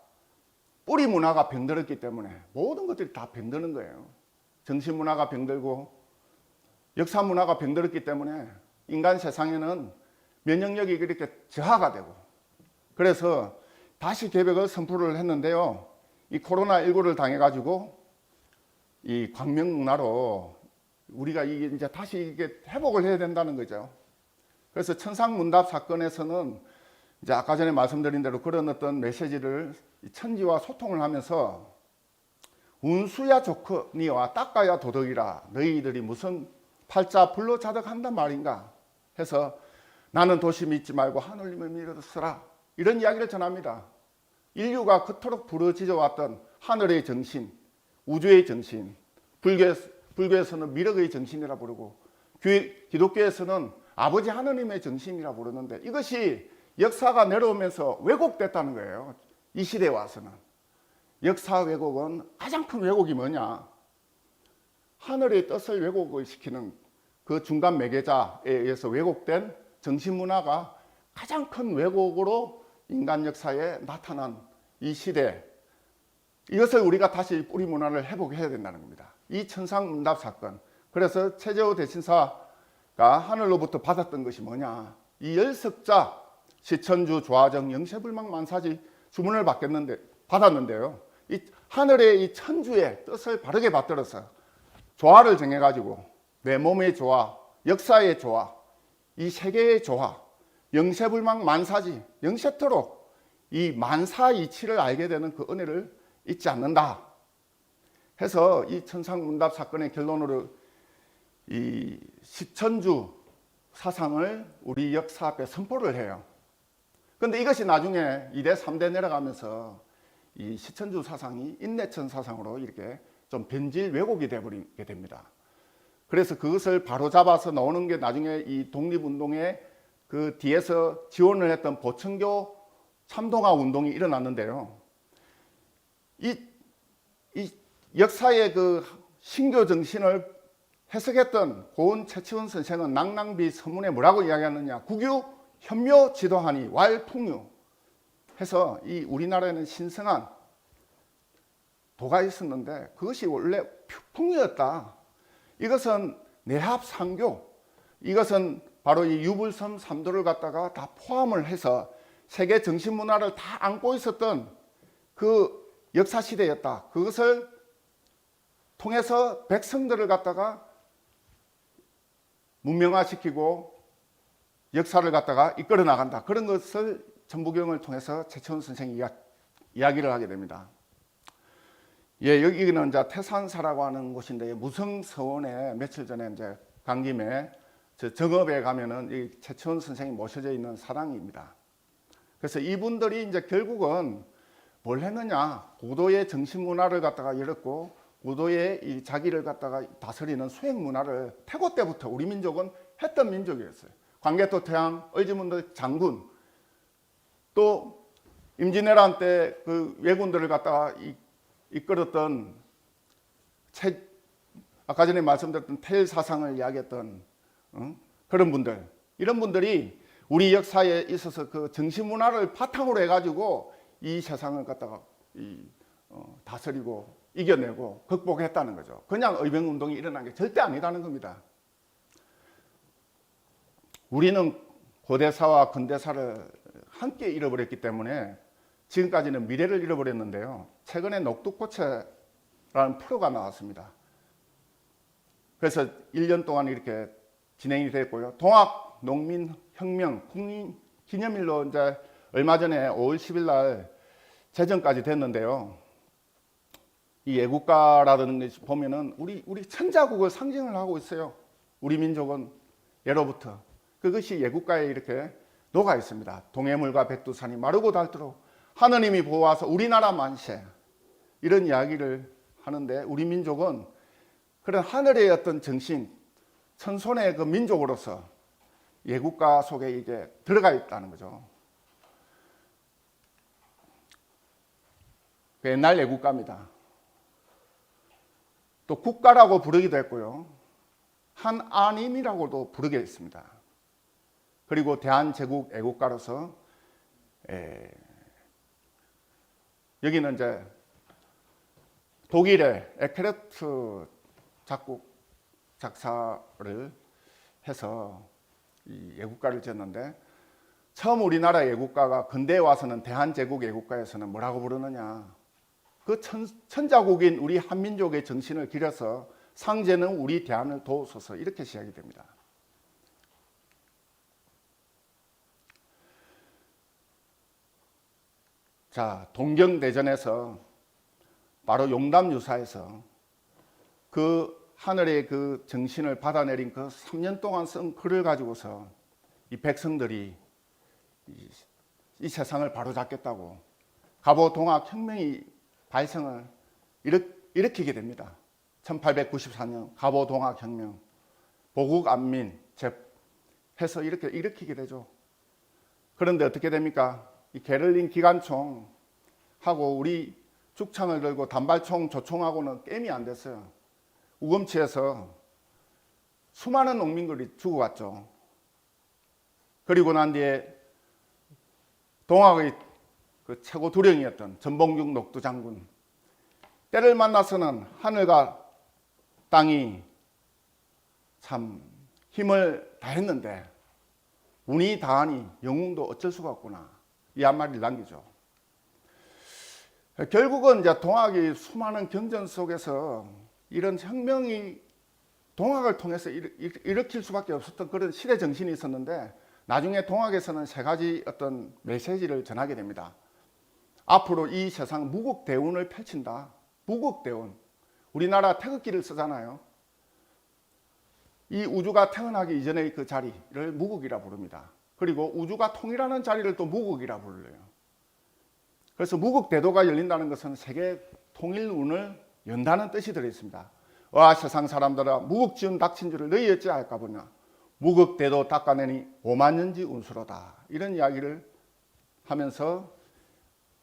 뿌리 문화가 병들었기 때문에 모든 것들이 다 병드는 거예요. 정신 문화가 병들고 역사 문화가 병들었기 때문에 인간 세상에는 면역력이 이렇게 저하가 되고, 그래서 다시 개벽을 선포를 했는데요. 이 코로나19를 당해가지고 이 광명 문화로 우리가 이게 이제 다시 이게 회복을 해야 된다는 거죠. 그래서 천상문답 사건에서는 이제 아까 전에 말씀드린 대로 그런 어떤 메시지를 천지와 소통을 하면서 운수야 좋거니와 닦아야 도덕이라 너희들이 무슨 팔자 불로 자덕한단 말인가 해서 나는 도시 믿지 말고 하늘님을 믿으라 이런 이야기를 전합니다. 인류가 그토록 부러지져 왔던 하늘의 정신, 우주의 정신, 불교에서는 미륵의 정신이라 부르고 기독교에서는 아버지 하느님의 정신이라 부르는데 이것이 역사가 내려오면서 왜곡됐다는 거예요. 이 시대에 와서는. 역사 왜곡은 가장 큰 왜곡이 뭐냐? 하늘의 뜻을 왜곡을 시키는 그 중간 매개자에 의해서 왜곡된 정신문화가 가장 큰 왜곡으로 인간 역사에 나타난 이 시대, 이것을 우리가 다시 뿌리 문화를 회복해야 된다는 겁니다. 이 천상문답 사건. 그래서 최재호 대신사가 하늘로부터 받았던 것이 뭐냐? 이 열석자 시천주 조화정 영세불망 만사지 주문을 받았는데요. 이 하늘의 이 천주의 뜻을 바르게 받들어서 조화를 정해가지고 내 몸의 조화, 역사의 조화, 이 세계의 조화, 영세불망 만사지 영세토록 이 만사이치를 알게 되는 그 은혜를 잊지 않는다 해서 이 천상문답 사건의 결론으로 이 시천주 사상을 우리 역사 앞에 선포를 해요. 그런데 이것이 나중에 2대 3대 내려가면서 이 시천주 사상이 인내천 사상으로 이렇게 좀 변질 왜곡이 되어버리게 됩니다. 그래서 그것을 바로잡아서 나오는 게 나중에 이 독립운동에 그 뒤에서 지원을 했던 보천교 참동화 운동이 일어났는데요. 이 역사의 그 신교 정신을 해석했던 고은 최치원 선생은 낭낭비 서문에 뭐라고 이야기하느냐? 국유 현묘 지도하니 왈풍유 해서 이 우리나라에는 신성한 도가 있었는데 그것이 원래 풍유였다. 이것은 내합상교, 이것은 바로 이 유불섬 삼도를 갖다가 다 포함을 해서 세계 정신문화를 다 안고 있었던 그 역사시대였다. 그것을 통해서 백성들을 갖다가 문명화시키고 역사를 갖다가 이끌어 나간다. 그런 것을 전부경을 통해서 최치원 선생이 이야기를 하게 됩니다. 예, 여기는 이제 태산사라고 하는 곳인데 무성서원에 며칠 전에 이제 간 김에 정읍에 가면은 이 최치원 선생이 모셔져 있는 사당입니다. 그래서 이분들이 이제 결국은 뭘 했느냐? 고도의 정신문화를 갖다가 열었고 고도의 이 자기를 갖다가 다스리는 수행문화를 태고 때부터 우리 민족은 했던 민족이었어요. 광개토 태양, 의지문도 장군, 또 임진왜란 때 그 왜군들을 갖다가 이끌었던 아까 전에 말씀드렸던 태일사상을 이야기했던 그런 분들, 이런 분들이 우리 역사에 있어서 그 정신문화를 바탕으로 해가지고 이 세상을 갖다가 다스리고 이겨내고 극복했다는 거죠. 그냥 의병운동이 일어난 게 절대 아니라는 겁니다. 우리는 고대사와 근대사를 함께 잃어버렸기 때문에 지금까지는 미래를 잃어버렸는데요. 최근에 녹두꽃에라는 프로가 나왔습니다. 그래서 1년 동안 이렇게 진행이 됐고요. 동학 농민혁명 국민기념일로 이제 얼마 전에 5월 10일 날 제정까지 됐는데요. 이 애국가라는 것이 보면은 우리 천자국을 상징을 하고 있어요. 우리 민족은 예로부터 그것이 애국가에 이렇게 녹아 있습니다. 동해물과 백두산이 마르고 닳도록 하느님이 보호하사 우리나라 만세, 이런 이야기를 하는데 우리 민족은 그런 하늘의 어떤 정신, 천손의 그 민족으로서 애국가 속에 이게 들어가 있다는 거죠. 그 옛날 애국가입니다. 또 국가라고 부르기도 했고요. 한안임이라고도 부르게 했습니다. 그리고 대한제국 애국가로서 여기는 이제 독일의 에케르트 작사를 해서 이 애국가를 지었는데, 처음 우리나라 애국가가 근대에 와서는 대한제국 애국가에서는 뭐라고 부르느냐, 그 천자국인 우리 한민족의 정신을 기려서 상제는 우리 대한을 도우소서, 이렇게 시작이 됩니다. 자, 동경대전에서 바로 용담유사에서 그 하늘의 그 정신을 받아내린 그 3년 동안 쓴 글을 가지고서 이 백성들이 이 세상을 바로잡겠다고 갑오동학혁명이 발생을 일으키게 됩니다. 1894년 갑오동학혁명, 보국안민 해서 이렇게 일으키게 되죠. 그런데 어떻게 됩니까? 이 게를린 기관총하고 우리 죽창을 들고 단발총 조총하고는 게임이 안 됐어요. 우금치에서 수많은 농민들이 죽어갔죠. 그리고 난 뒤에 동학의 그 최고 두령이었던 전봉중 녹두 장군, 때를 만나서는 하늘과 땅이 참 힘을 다했는데 운이 다하니 영웅도 어쩔 수가 없구나, 이 한마디를 남기죠. 결국은 이제 동학이 수많은 경전 속에서 이런 혁명이 동학을 통해서 일으킬 수밖에 없었던 그런 시대 정신이 있었는데, 나중에 동학에서는 세 가지 어떤 메시지를 전하게 됩니다. 앞으로 이 세상 무국대운을 펼친다. 무국대운. 우리나라 태극기를 쓰잖아요. 이 우주가 태어나기 이전의 그 자리를 무국이라 부릅니다. 그리고 우주가 통일하는 자리를 또 무국이라 불러요. 그래서 무국대도가 열린다는 것은 세계 통일운을 연다는 뜻이 들어있습니다. 와, 세상 사람들아, 무국지은 닥친 줄을 너희 어찌 알까 보냐. 무국대도 닦아내니 오만년지 운수로다. 이런 이야기를 하면서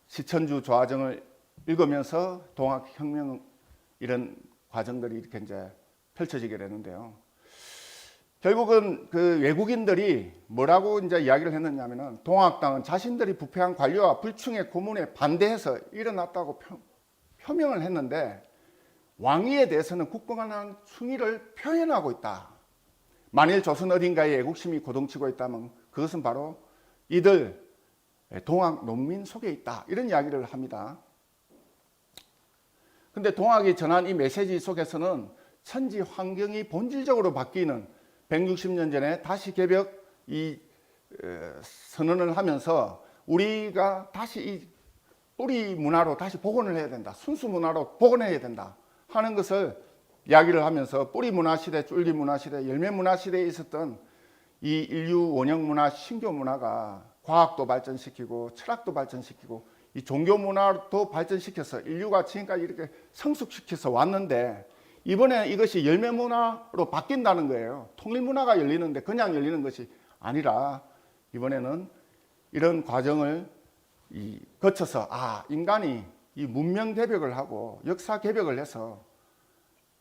시천주 조화정을 읽으면서 동학혁명 이런 과정들이 이렇게 이제 펼쳐지게 되는데요. 결국은 그 외국인들이 뭐라고 이제 이야기를 했느냐면은, 동학당은 자신들이 부패한 관료와 불충의 고문에 반대해서 일어났다고 표명을 했는데, 왕위에 대해서는 굳건한 충의를 표현하고 있다. 만일 조선 어딘가에 애국심이 고동치고 있다면 그것은 바로 이들 동학 농민 속에 있다. 이런 이야기를 합니다. 근데 동학이 전한 이 메시지 속에서는 천지 환경이 본질적으로 바뀌는 160년 전에 다시 개벽 선언을 하면서 우리가 다시 이 뿌리 문화로 다시 복원을 해야 된다. 순수 문화로 복원해야 된다 하는 것을 이야기를 하면서, 뿌리 문화 시대, 줄기 문화 시대, 열매 문화 시대에 있었던 이 인류 원형 문화, 신교 문화가 과학도 발전시키고 철학도 발전시키고 이 종교 문화도 발전시켜서 인류가 지금까지 이렇게 성숙시켜서 왔는데, 이번에 이것이 열매 문화로 바뀐다는 거예요. 통일 문화가 열리는데 그냥 열리는 것이 아니라, 이번에는 이런 과정을 거쳐서 인간이 이 문명 개벽을 하고 역사 개벽을 해서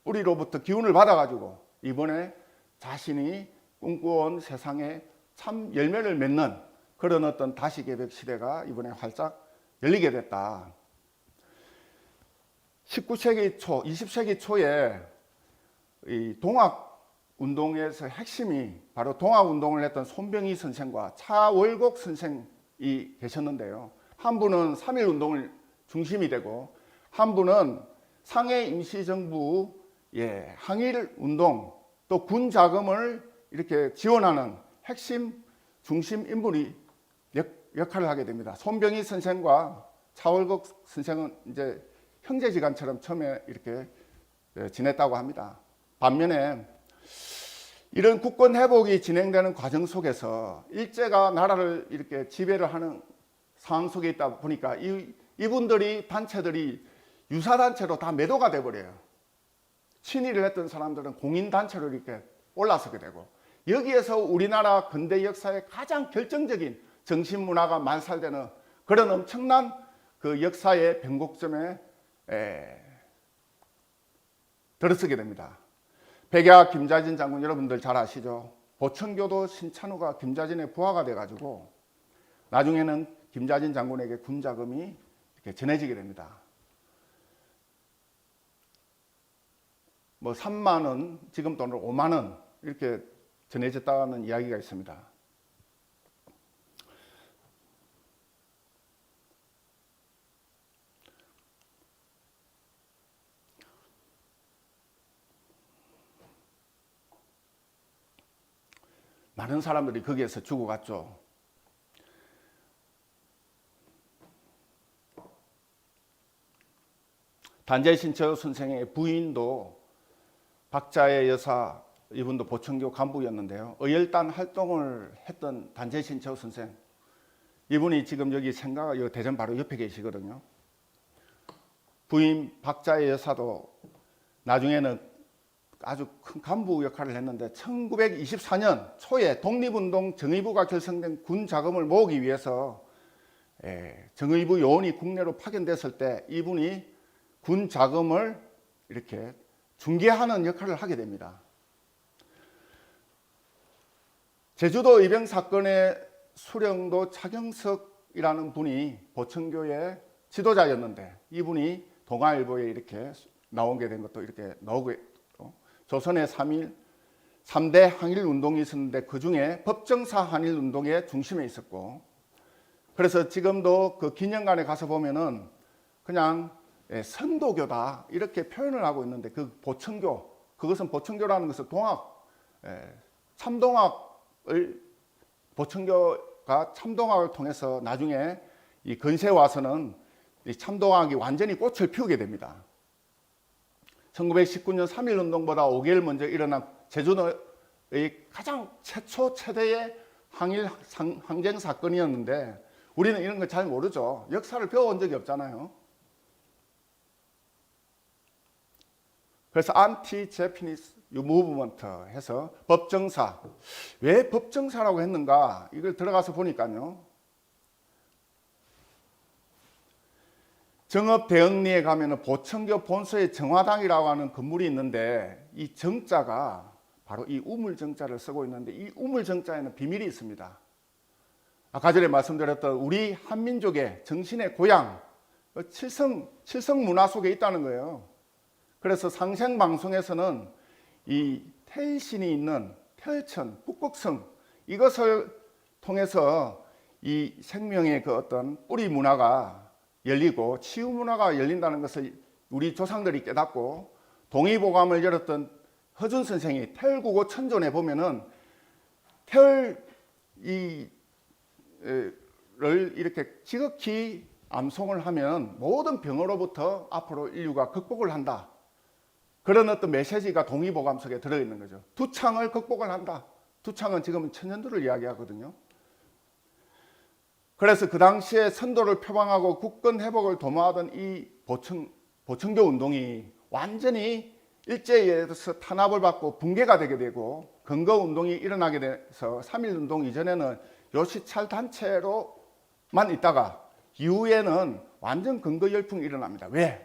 우리로부터 기운을 받아가지고 이번에 자신이 꿈꿔온 세상에 참 열매를 맺는 그런 어떤 다시 개벽 시대가 이번에 활짝 열리게 됐다. 19세기 초, 20세기 초에 이 동학 운동에서 핵심이 바로 동학 운동을 했던 손병희 선생과 차월곡 선생이 계셨는데요. 한 분은 3.1 운동을 중심이 되고, 한 분은 상해 임시정부 항일 운동, 또 군 자금을 이렇게 지원하는 핵심 중심 인물이 역할을 하게 됩니다. 손병희 선생과 차월곡 선생은 이제 형제지간처럼 처음에 이렇게 지냈다고 합니다. 반면에 이런 국권 회복이 진행되는 과정 속에서 일제가 나라를 이렇게 지배를 하는 상황 속에 있다 보니까 이분들이 단체들이 유사단체로 다 매도가 돼버려요. 친일을 했던 사람들은 공인단체로 이렇게 올라서게 되고, 여기에서 우리나라 근대 역사의 가장 결정적인 정신문화가 만살되는 그런 엄청난 그 역사의 변곡점에 들어서게 됩니다. 백야 김자진 장군 여러분들 잘 아시죠? 보천교도 신찬우가 김자진의 부하가 돼가지고 나중에는 김자진 장군에게 군 자금이 이렇게 전해지게 됩니다. 뭐 3만 원, 지금 돈으로 5만 원 이렇게 전해졌다는 이야기가 있습니다. 많은 사람들이 거기에서 죽어갔죠. 단재신처 선생의 부인도 박자의 여사, 이분도 보천교 간부였는데요. 의열단 활동을 했던 단재신처 선생, 이분이 지금 여기 생가가 대전 바로 옆에 계시거든요. 부인 박자의 여사도 나중에는 아주 큰 간부 역할을 했는데 1924년 초에 독립운동 정의부가 결성된 군 자금을 모으기 위해서 정의부 요원이 국내로 파견됐을 때 이분이 군 자금을 이렇게 중개하는 역할을 하게 됩니다. 제주도 입영 사건의 수령도 차경석이라는 분이 보천교의 지도자였는데 이분이 동아일보에 이렇게 나오게 된 것도 이렇게 나오고 있고, 조선의 3대 항일운동이 있었는데 그 중에 법정사 항일운동의 중심에 있었고, 그래서 지금도 그 기념관에 가서 보면은 그냥 선도교다 이렇게 표현을 하고 있는데 그 보천교, 그것은 보천교라는 것은 동학, 참동학을 보천교가 참동학을 통해서 나중에 이 근세에 와서는 이 참동학이 완전히 꽃을 피우게 됩니다. 1919년 3.1운동보다 5개월 먼저 일어난 제주도의 가장 최대의 항쟁 사건이었는데 우리는 이런 거 잘 모르죠. 역사를 배워온 적이 없잖아요. 그래서 안티 제피니스 무브먼트 해서 법정사, 왜 법정사라고 했는가 이걸 들어가서 보니까요, 정읍대흥리에 가면은 보천교 본소의 정화당이라고 하는 건물이 있는데 이 정자가 바로 이 우물정자를 쓰고 있는데 이 우물정자에는 비밀이 있습니다. 아까 전에 말씀드렸던 우리 한민족의 정신의 고향 칠성 문화 속에 있다는 거예요. 그래서 상생방송에서는 이 태신이 있는 태천, 북곡성 이것을 통해서 이 생명의 그 어떤 뿌리 문화가 열리고 치유 문화가 열린다는 것을 우리 조상들이 깨닫고 동의보감을 열었던 허준 선생이 태열국어 천존에 보면은 태열을 이렇게 지극히 암송을 하면 모든 병으로부터 앞으로 인류가 극복을 한다. 그런 어떤 메시지가 동의보감 속에 들어있는 거죠. 두창을 극복을 한다. 두창은 지금은 천년도를 이야기하거든요. 그래서 그 당시에 선도를 표방하고 국권 회복을 도모하던 이 보천교 운동이 완전히 일제에 의해서 탄압을 받고 붕괴가 되게 되고 근거운동이 일어나게 돼서 3.1운동 이전에는 요시찰 단체로만 있다가 이후에는 완전 근거 열풍이 일어납니다. 왜?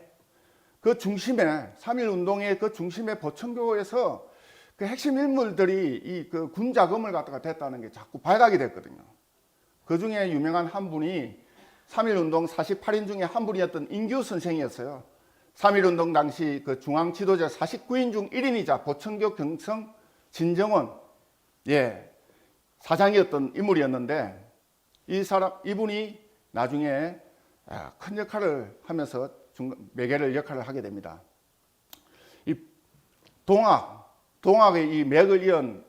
그 중심에 3.1운동의 그 중심에 보천교에서 그 핵심 인물들이 이 그 군 자금을 갖다가 됐다는 게 자꾸 발각이 됐거든요. 그 중에 유명한 한 분이 3.1운동 48인 중에 한 분이었던 인규 선생이었어요. 3.1운동 당시 그 중앙 지도자 49인 중 1인이자 보천교 경성 진정원 사장이었던 인물이었는데 이분이 나중에 큰 역할을 하면서 매개를 역할을 하게 됩니다. 이 동학의 이 맥을 이은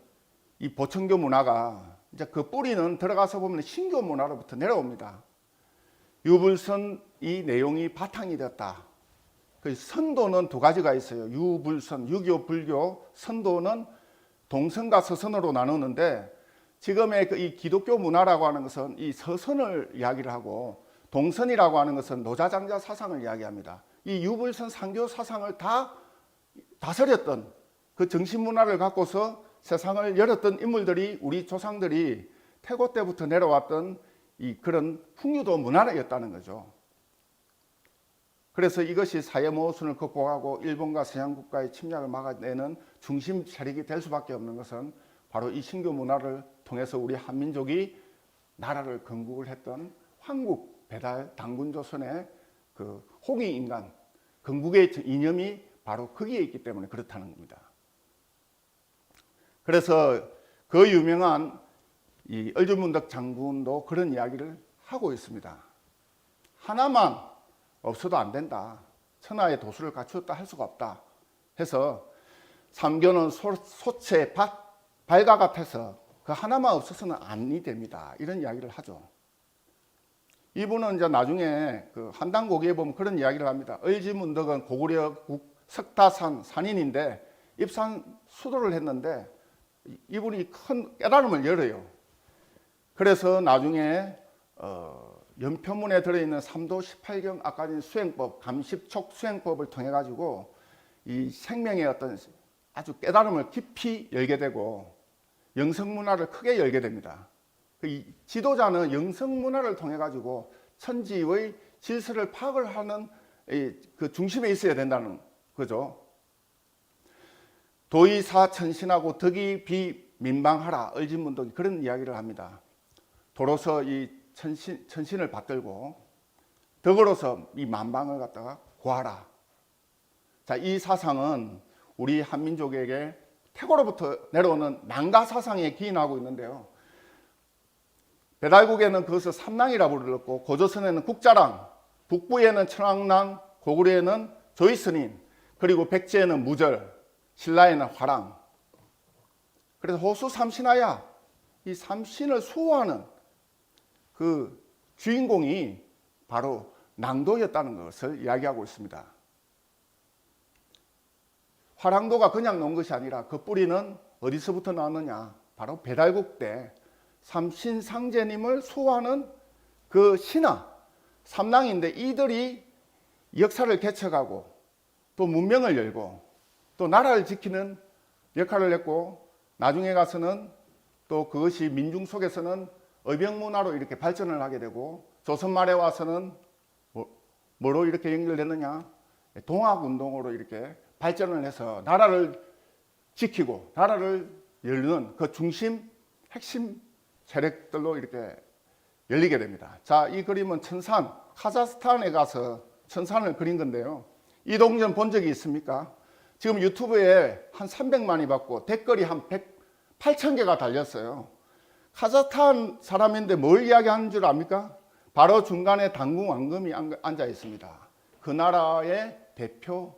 이 보천교 문화가 이제 그 뿌리는 들어가서 보면 신교 문화로부터 내려옵니다. 유불선이 내용이 바탕이 됐다. 그 선도는 두 가지가 있어요. 유불선, 유교, 불교, 선도는 동선과 서선으로 나누는데 지금의 이 기독교 문화라고 하는 것은 이 서선을 이야기를 하고 동선이라고 하는 것은 노자장자 사상을 이야기합니다. 이 유불선 상교 사상을 다 다스렸던 그 정신 문화를 갖고서 세상을 열었던 인물들이 우리 조상들이 태고 때부터 내려왔던 이 그런 풍류도 문화였다는 거죠. 그래서 이것이 사회 모순을 극복하고 일본과 서양 국가의 침략을 막아내는 중심 세력이 될 수밖에 없는 것은 바로 이 신규 문화를 통해서 우리 한민족이 나라를 건국을 했던 황국 배달 당군조선의 그 홍익인간 건국의 이념이 바로 거기에 있기 때문에 그렇다는 겁니다. 그래서 그 유명한 이 얼주문덕 장군도 그런 이야기를 하고 있습니다. 하나만 없어도 안 된다. 천하의 도수를 갖추었다 할 수가 없다. 해서 삼교는 소체 발과 같아서 그 하나만 없어서는 아니 됩니다. 이런 이야기를 하죠. 이분은 이제 나중에 그 한당고기에 보면 그런 이야기를 합니다. 을지문덕은 고구려 석다산 산인인데 입산 수도를 했는데 이분이 큰 깨달음을 열어요. 그래서 나중에 연표문에 들어있는 3도 18경 아까진 수행법, 감십촉 수행법을 통해 가지고 이 생명의 어떤 아주 깨달음을 깊이 열게 되고 영성문화를 크게 열게 됩니다. 그 지도자는 영성문화를 통해 가지고 천지의 질서를 파악을 하는 그 중심에 있어야 된다는 거죠. 도의사 천신하고 덕이 비민방하라 을지문덕이 그런 이야기를 합니다. 도로서 이 천신을 받들고 덕으로서 이 만방을 갖다가 구하라. 자, 이 사상은 우리 한민족에게 태고로부터 내려오는 난가 사상에 기인하고 있는데요. 배달국에는 그것을 삼랑이라 불렀고 고조선에는 국자랑, 북부에는 천왕랑, 고구려에는 조이스님, 그리고 백제에는 무절, 신라에는 화랑. 그래서 호수 삼신하야 이 삼신을 수호하는 그 주인공이 바로 낭도였다는 것을 이야기하고 있습니다. 화랑도가 그냥 놓은 것이 아니라 그 뿌리는 어디서부터 나왔느냐? 바로 배달국 때 삼신상제님을 수호하는 그 신하 삼랑인데 이들이 역사를 개척하고 또 문명을 열고 또 나라를 지키는 역할을 했고 나중에 가서는 또 그것이 민중 속에서는 의병문화로 이렇게 발전을 하게 되고 조선 말에 와서는 뭐로 이렇게 연결되느냐? 동학운동으로 이렇게 발전을 해서 나라를 지키고 나라를 열는 그 중심 핵심 세력들로 이렇게 열리게 됩니다. 자, 이 그림은 천산, 카자흐스탄에 가서 천산을 그린 건데요. 이 동전 본 적이 있습니까? 지금 유튜브에 한 300만이 받고 댓글이 한 8,000개가 달렸어요. 카자흐스탄 사람인데 뭘 이야기하는 줄 압니까? 바로 중간에 당군 왕금이 앉아 있습니다. 그 나라의 대표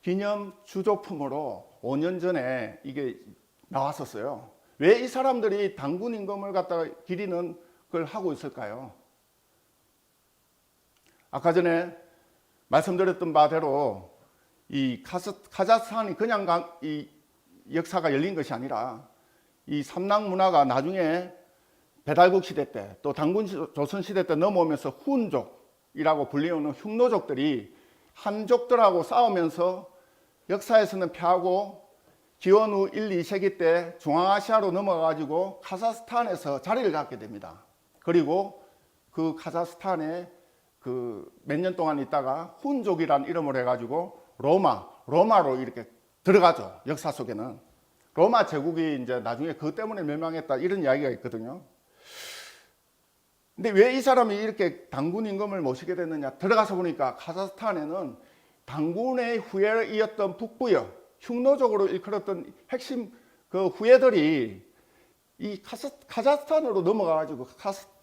기념 주조품으로 5년 전에 이게 나왔었어요. 왜 이 사람들이 당군 임금을 갖다가 기리는 걸 하고 있을까요? 아까 전에 말씀드렸던 바대로 이 카자흐스탄이 그냥 이 역사가 열린 것이 아니라 이 삼랑 문화가 나중에 배달국 시대 때 또 당군 조선 시대 때 넘어오면서 훈족이라고 불리우는 흉노족들이 한족들하고 싸우면서 역사에서는 패하고 기원 후 1, 2세기 때 중앙아시아로 넘어가가지고 카자흐스탄에서 자리를 갖게 됩니다. 그리고 그 카자흐스탄에 그 몇 년 동안 있다가 훈족이라는 이름을 해가지고 로마로 이렇게 들어가죠. 역사 속에는. 로마 제국이 이제 나중에 그것 때문에 멸망했다 이런 이야기가 있거든요. 근데 왜 이 사람이 이렇게 당군 임금을 모시게 됐느냐? 들어가서 보니까 카자흐스탄에는 당군의 후예를 이었던 북부여 흉노족으로 일컬었던 핵심 그 후예들이 이 카자흐스탄으로 넘어가가지고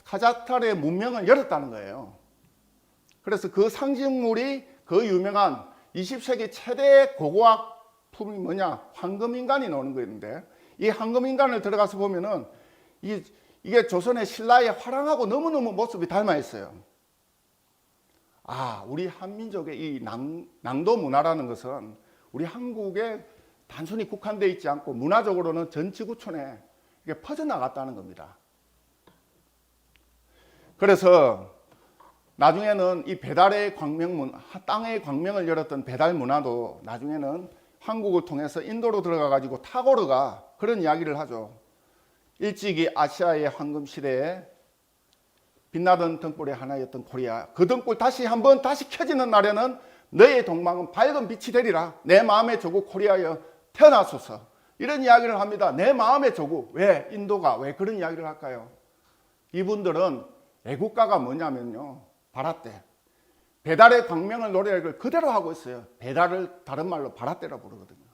카자흐스탄의 문명을 열었다는 거예요. 그래서 그 상징물이 그 유명한 20세기 최대의 고고학품이 뭐냐? 황금인간이 나오는 거였는데 이 황금인간을 들어가서 보면은 이게 조선의 신라의 화랑하고 너무너무 모습이 닮아 있어요. 아, 우리 한민족의 이 낭도 문화라는 것은 우리 한국에 단순히 국한되어 있지 않고 문화적으로는 전 지구촌에 이게 퍼져나갔다는 겁니다. 그래서 나중에는 이 배달의 광명문, 땅의 광명을 열었던 배달 문화도 나중에는 한국을 통해서 인도로 들어가 가지고 타고르가 그런 이야기를 하죠. 일찍이 아시아의 황금 시대에 빛나던 등불의 하나였던 코리아, 그 등불 다시 한번 다시 켜지는 날에는 너의 동방은 밝은 빛이 되리라. 내 마음의 조국 코리아여 태어나소서. 이런 이야기를 합니다. 내 마음의 조국. 왜? 인도가 왜 그런 이야기를 할까요? 이분들은 애국가가 뭐냐면요, 바라떼, 배달의 광명을 노래를 그대로 하고 있어요. 배달을 다른 말로 바라떼라 부르거든요.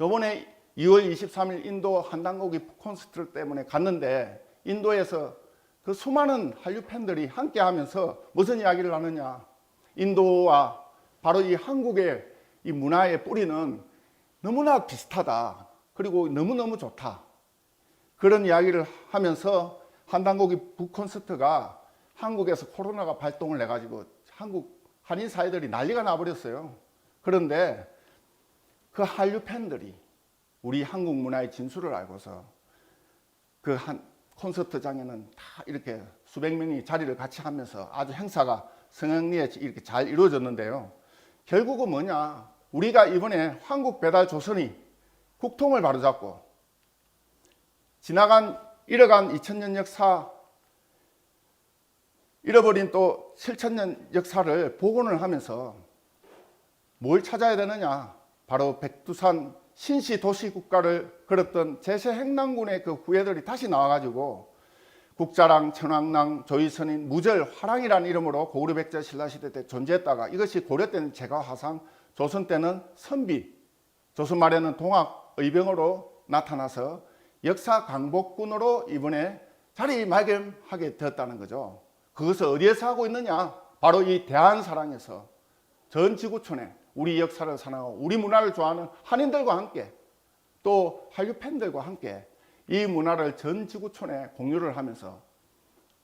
요번에 2월 23일 인도 한단고기 콘서트 때문에 갔는데, 인도에서 그 수많은 한류 팬들이 함께 하면서 무슨 이야기를 하느냐, 인도와 바로 이 한국의 이 문화의 뿌리는 너무나 비슷하다, 그리고 너무너무 좋다, 그런 이야기를 하면서 한단고기 북콘서트가 한국에서 코로나가 발동을 해가지고 한국 한인 사회들이 난리가 나버렸어요. 그런데 그 한류 팬들이 우리 한국 문화의 진수를 알고서 그 한 콘서트장에는 다 이렇게 수백 명이 자리를 같이 하면서 아주 행사가 성황리에 이렇게 잘 이루어졌는데요. 결국은 뭐냐, 우리가 이번에 한국배달조선이 국통을 바로잡고 지나간 잃어간 2000년 역사, 잃어버린 또 7000년 역사를 복원을 하면서 뭘 찾아야 되느냐, 바로 백두산 신시 도시 국가를 걸었던 제세행랑군의 그 후예들이 다시 나와가지고 국자랑, 천왕랑, 조이선인, 무절, 화랑이라는 이름으로 고구려 백제 신라시대 때 존재했다가 이것이 고려 때는 제가화상, 조선 때는 선비, 조선 말에는 동학의병으로 나타나서 역사 강복군으로 이번에 자리매김하게 되었다는 거죠. 그것을 어디에서 하고 있느냐, 바로 이 대한사랑에서 전 지구촌에 우리 역사를 사랑하고 우리 문화를 좋아하는 한인들과 함께 또 한류 팬들과 함께 이 문화를 전 지구촌에 공유를 하면서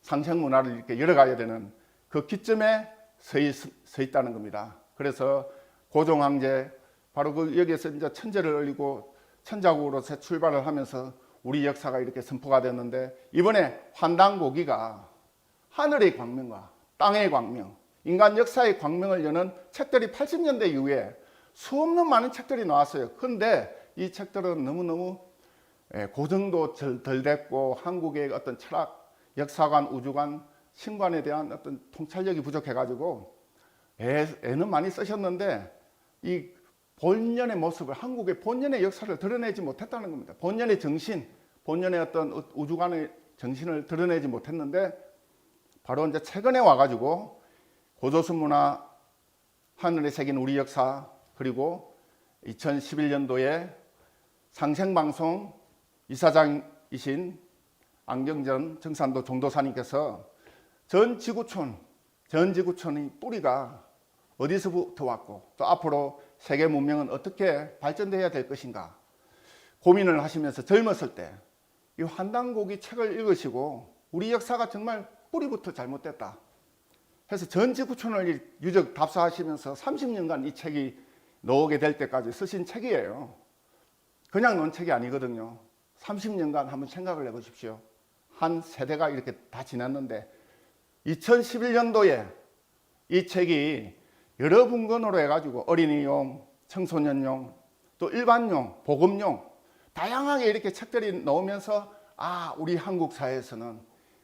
상생 문화를 이렇게 열어가야 되는 그 기점에 서 있다는 겁니다. 그래서 고종황제, 바로 그 여기에서 이제 천제를 올리고 천자국으로서 출발을 하면서 우리 역사가 이렇게 선포가 됐는데, 이번에 환단고기가 하늘의 광명과 땅의 광명, 인간 역사의 광명을 여는 책들이 80년대 이후에 수없는 많은 책들이 나왔어요. 그런데 이 책들은 너무너무 고증도 덜 됐고 한국의 어떤 철학, 역사관, 우주관, 신관에 대한 어떤 통찰력이 부족해가지고 애는 많이 쓰셨는데 이 본연의 모습을, 한국의 본연의 역사를 드러내지 못했다는 겁니다. 본연의 정신, 본연의 어떤 우주관의 정신을 드러내지 못했는데, 바로 이제 최근에 와가지고 고조선 문화, 하늘에 새긴 우리 역사, 그리고 2011년도에 상생방송 이사장이신 안경전 정산도 종도사님께서 전 지구촌의 뿌리가 어디서부터 왔고 또 앞으로 세계 문명은 어떻게 발전돼야 될 것인가 고민을 하시면서 젊었을 때 이 환단고기 책을 읽으시고 우리 역사가 정말 뿌리부터 잘못됐다 해서 전 지구촌을 유적 답사하시면서 30년간 이 책이 나오게 될 때까지 쓰신 책이에요. 그냥 놓은 책이 아니거든요. 30년간 한번 생각을 해보십시오. 한 세대가 이렇게 다 지났는데 2011년도에 이 책이 여러 분권으로 해가지고 어린이용, 청소년용, 또 일반용, 보급용 다양하게 이렇게 책들이 나오면서 우리 한국 사회에서는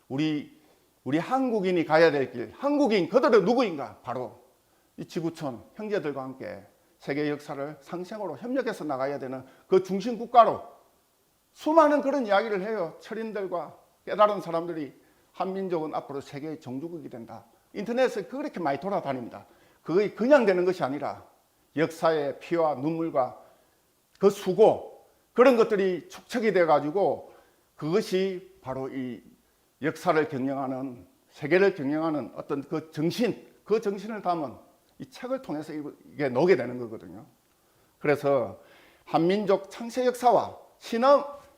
우리 한국인이 가야 될 길, 한국인 그들은 누구인가? 바로 이 지구촌 형제들과 함께 세계 역사를 상생으로 협력해서 나가야 되는 그 중심 국가로 수많은 그런 이야기를 해요. 철인들과 깨달은 사람들이 한민족은 앞으로 세계의 종주국이 된다. 인터넷에 그렇게 많이 돌아다닙니다. 그게 그냥 되는 것이 아니라 역사의 피와 눈물과 그 수고, 그런 것들이 축적이 돼가지고 그것이 바로 이 역사를 경영하는, 세계를 경영하는 어떤 그 정신, 그 정신을 담은 이 책을 통해서 이게 나오게 되는 거거든요. 그래서 한민족 창세 역사와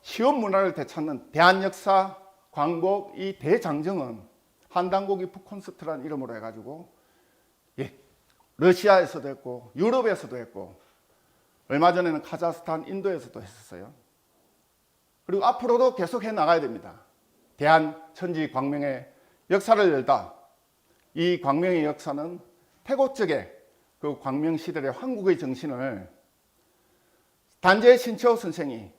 시험 문화를 되찾는 대한역사 광복 이 대장정은 한단고기 북콘서트라는 이름으로 해가지고 러시아에서도 했고 유럽에서도 했고 얼마 전에는 카자흐스탄, 인도에서도 했었어요. 그리고 앞으로도 계속해 나가야 됩니다. 대한천지 광명의 역사를 열다. 이 광명의 역사는 태고적의 그 광명시대의 황국의 정신을 단재 신채호 선생이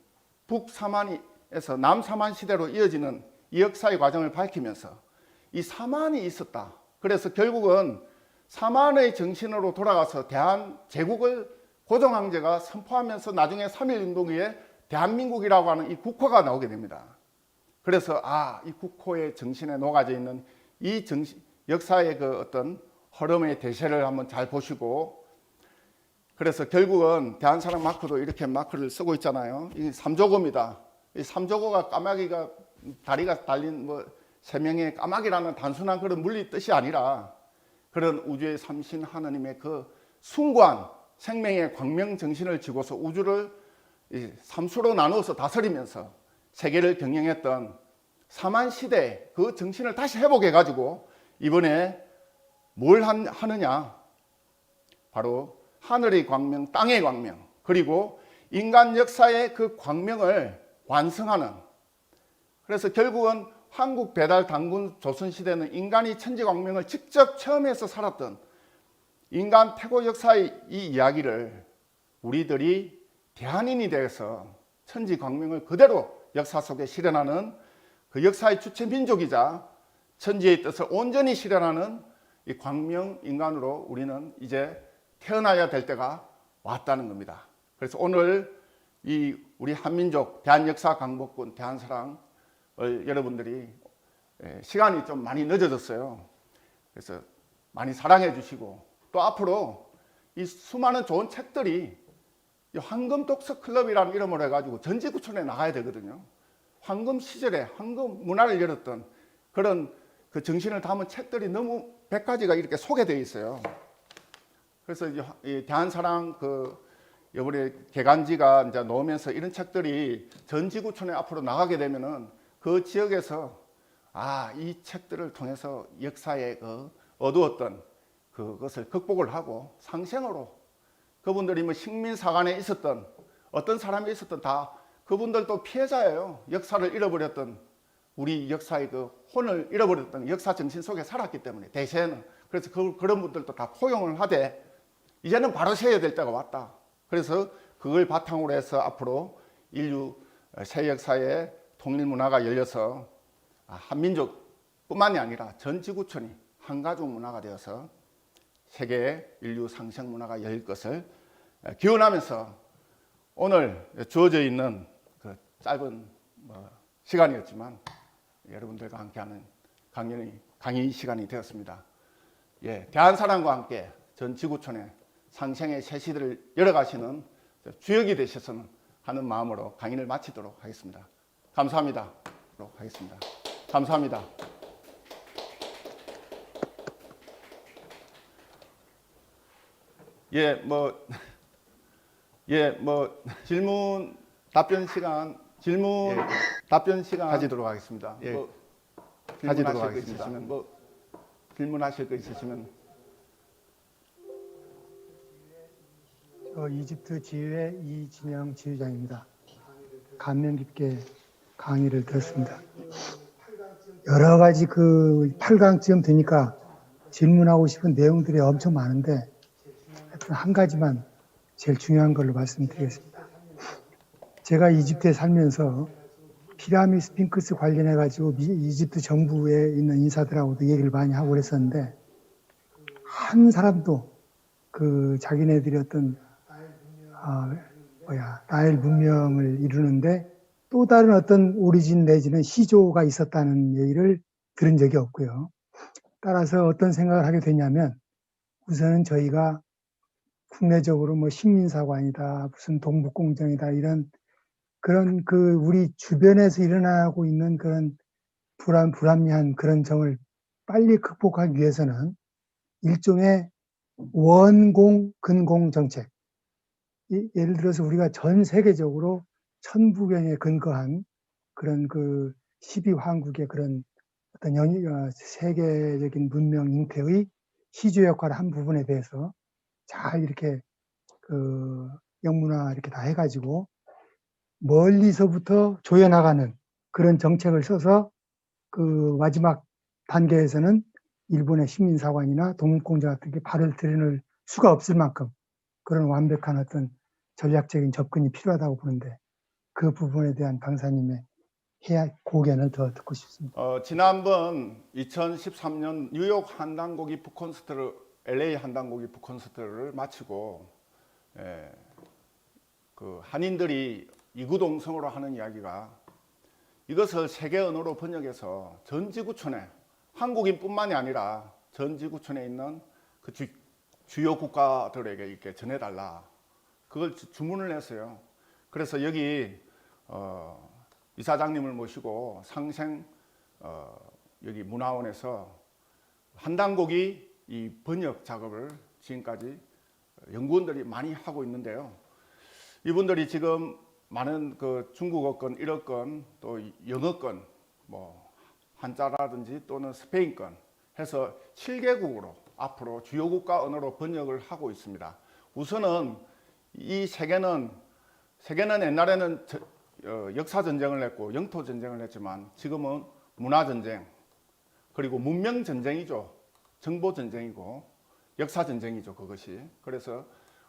북사만에서 남사만 시대로 이어지는 이 역사의 과정을 밝히면서 이 사만이 있었다. 그래서 결국은 사만의 정신으로 돌아가서 대한 제국을 고종 황제가 선포하면서 나중에 3.1운동 후에 대한민국이라고 하는 이 국호가 나오게 됩니다. 그래서 이 국호의 정신에 녹아져 있는 이 정신, 역사의 그 어떤 흐름의 대세를 한번 잘 보시고, 그래서 결국은 대한사랑 마크도 이렇게 마크를 쓰고 있잖아요. 이 삼조고입니다. 이 삼조고가 까마귀가 다리가 달린 세 명의 까마귀라는 단순한 그런 물리 뜻이 아니라 그런 우주의 삼신 하느님의 그 숭고한 생명의 광명 정신을 지고서 우주를 삼수로 나누어서 다스리면서 세계를 경영했던 사만 시대 그 정신을 다시 회복해 가지고 이번에 뭘 하느냐, 바로 하늘의 광명, 땅의 광명, 그리고 인간 역사의 그 광명을 완성하는, 그래서 결국은 한국 배달 단군 조선시대는 인간이 천지광명을 직접 체험해서 살았던 인간 태고 역사의 이 이야기를 우리들이 대한인이 되어서 천지광명을 그대로 역사 속에 실현하는 그 역사의 주체 민족이자 천지의 뜻을 온전히 실현하는 이 광명 인간으로 우리는 이제 태어나야 될 때가 왔다는 겁니다. 그래서 오늘 이 우리 한민족 대한역사 강복군 대한사랑을 여러분들이 시간이 좀 많이 늦어졌어요. 그래서 많이 사랑해 주시고, 또 앞으로 이 수많은 좋은 책들이 황금 독서 클럽이라는 이름으로 해가지고 전지구촌에 나가야 되거든요. 황금 시절에 황금 문화를 열었던 그런 그 정신을 담은 책들이 너무 100가지가 이렇게 소개되어 있어요. 그래서 이 대한사랑 이번에 개간지가 이제 나오면서 이런 책들이 전지구촌에 앞으로 나가게 되면은 그 지역에서 이 책들을 통해서 역사의 그 어두웠던 그것을 극복을 하고 상생으로 그분들이 뭐 식민사관에 있었던 어떤 사람이 있었던 다 그분들도 피해자예요. 역사를 잃어버렸던, 우리 역사의 그 혼을 잃어버렸던 역사 정신 속에 살았기 때문에 대세는, 그래서 그런 분들도 다 포용을 하되 이제는 바로 세야 될 때가 왔다. 그래서 그걸 바탕으로 해서 앞으로 인류 새 역사의 통일 문화가 열려서 한민족뿐만이 아니라 전 지구촌이 한 가족 문화가 되어서 세계 인류 상생 문화가 열릴 것을 기원하면서 오늘 주어져 있는 그 짧은 시간이었지만 여러분들과 함께하는 강의 시간이 되었습니다. 대한사랑과 함께 전 지구촌에 상생의 새 시대를 열어가시는 주역이 되셨으면 하는 마음으로 강의를 마치도록 하겠습니다. 감사합니다. 감사합니다. 질문 답변 시간 가지도록 하겠습니다. 질문하실 거 있으시면. 이집트 지회 이진영 지휘장입니다. 감명 깊게 강의를 들었습니다. 여러 가지 8강쯤 되니까 질문하고 싶은 내용들이 엄청 많은데 하여튼 한 가지만 제일 중요한 걸로 말씀드리겠습니다. 제가 이집트에 살면서 피라미드 스핑크스 관련해 가지고 이집트 정부에 있는 인사들하고도 얘기를 많이 하고 그랬었는데 한 사람도 자기네들이 어떤 나일 문명을 이루는데 또 다른 어떤 오리진 내지는 시조가 있었다는 얘기를 들은 적이 없고요. 따라서 어떤 생각을 하게 되냐면 우선은 저희가 국내적으로 식민사관이다, 무슨 동북공정이다 이런 그런 우리 주변에서 일어나고 있는 그런 불합리한 그런 점을 빨리 극복하기 위해서는 일종의 원공, 근공 정책. 예를 들어서 우리가 전 세계적으로 천부경에 근거한 그런 12황국의 그런 어떤 세계적인 문명 잉태의 시조 역할을 한 부분에 대해서 잘 이렇게 영문화 이렇게 다 해가지고 멀리서부터 조여나가는 그런 정책을 써서 마지막 단계에서는 일본의 식민사관이나 동북공정 같은 게 발을 들여놓을 수가 없을 만큼 그런 완벽한 어떤 전략적인 접근이 필요하다고 보는데 그 부분에 대한 강사님의 해야 고견을 더 듣고 싶습니다. 지난번 2013년 뉴욕 한단고기 북콘서트를 LA 한단고기 북콘서트를 마치고 그 한인들이 이구동성으로 하는 이야기가 이것을 세계 언어로 번역해서 전 지구촌에 한국인뿐만이 아니라 전 지구촌에 있는 그 주요 국가들에게 이렇게 전해달라. 그걸 주문을 했어요. 그래서 여기 이사장님을 모시고 상생 여기 문화원에서 한단고기 이 번역 작업을 지금까지 연구원들이 많이 하고 있는데요. 이분들이 지금 많은 그 중국어권, 일어권, 또 영어권, 뭐 한자라든지 또는 스페인권 해서 7개국으로 앞으로 주요 국가 언어로 번역을 하고 있습니다. 우선은 이 세계는 옛날에는 역사 전쟁을 했고 영토 전쟁을 했지만 지금은 문화 전쟁 그리고 문명 전쟁이죠. 정보 전쟁이고 역사 전쟁이죠. 그것이. 그래서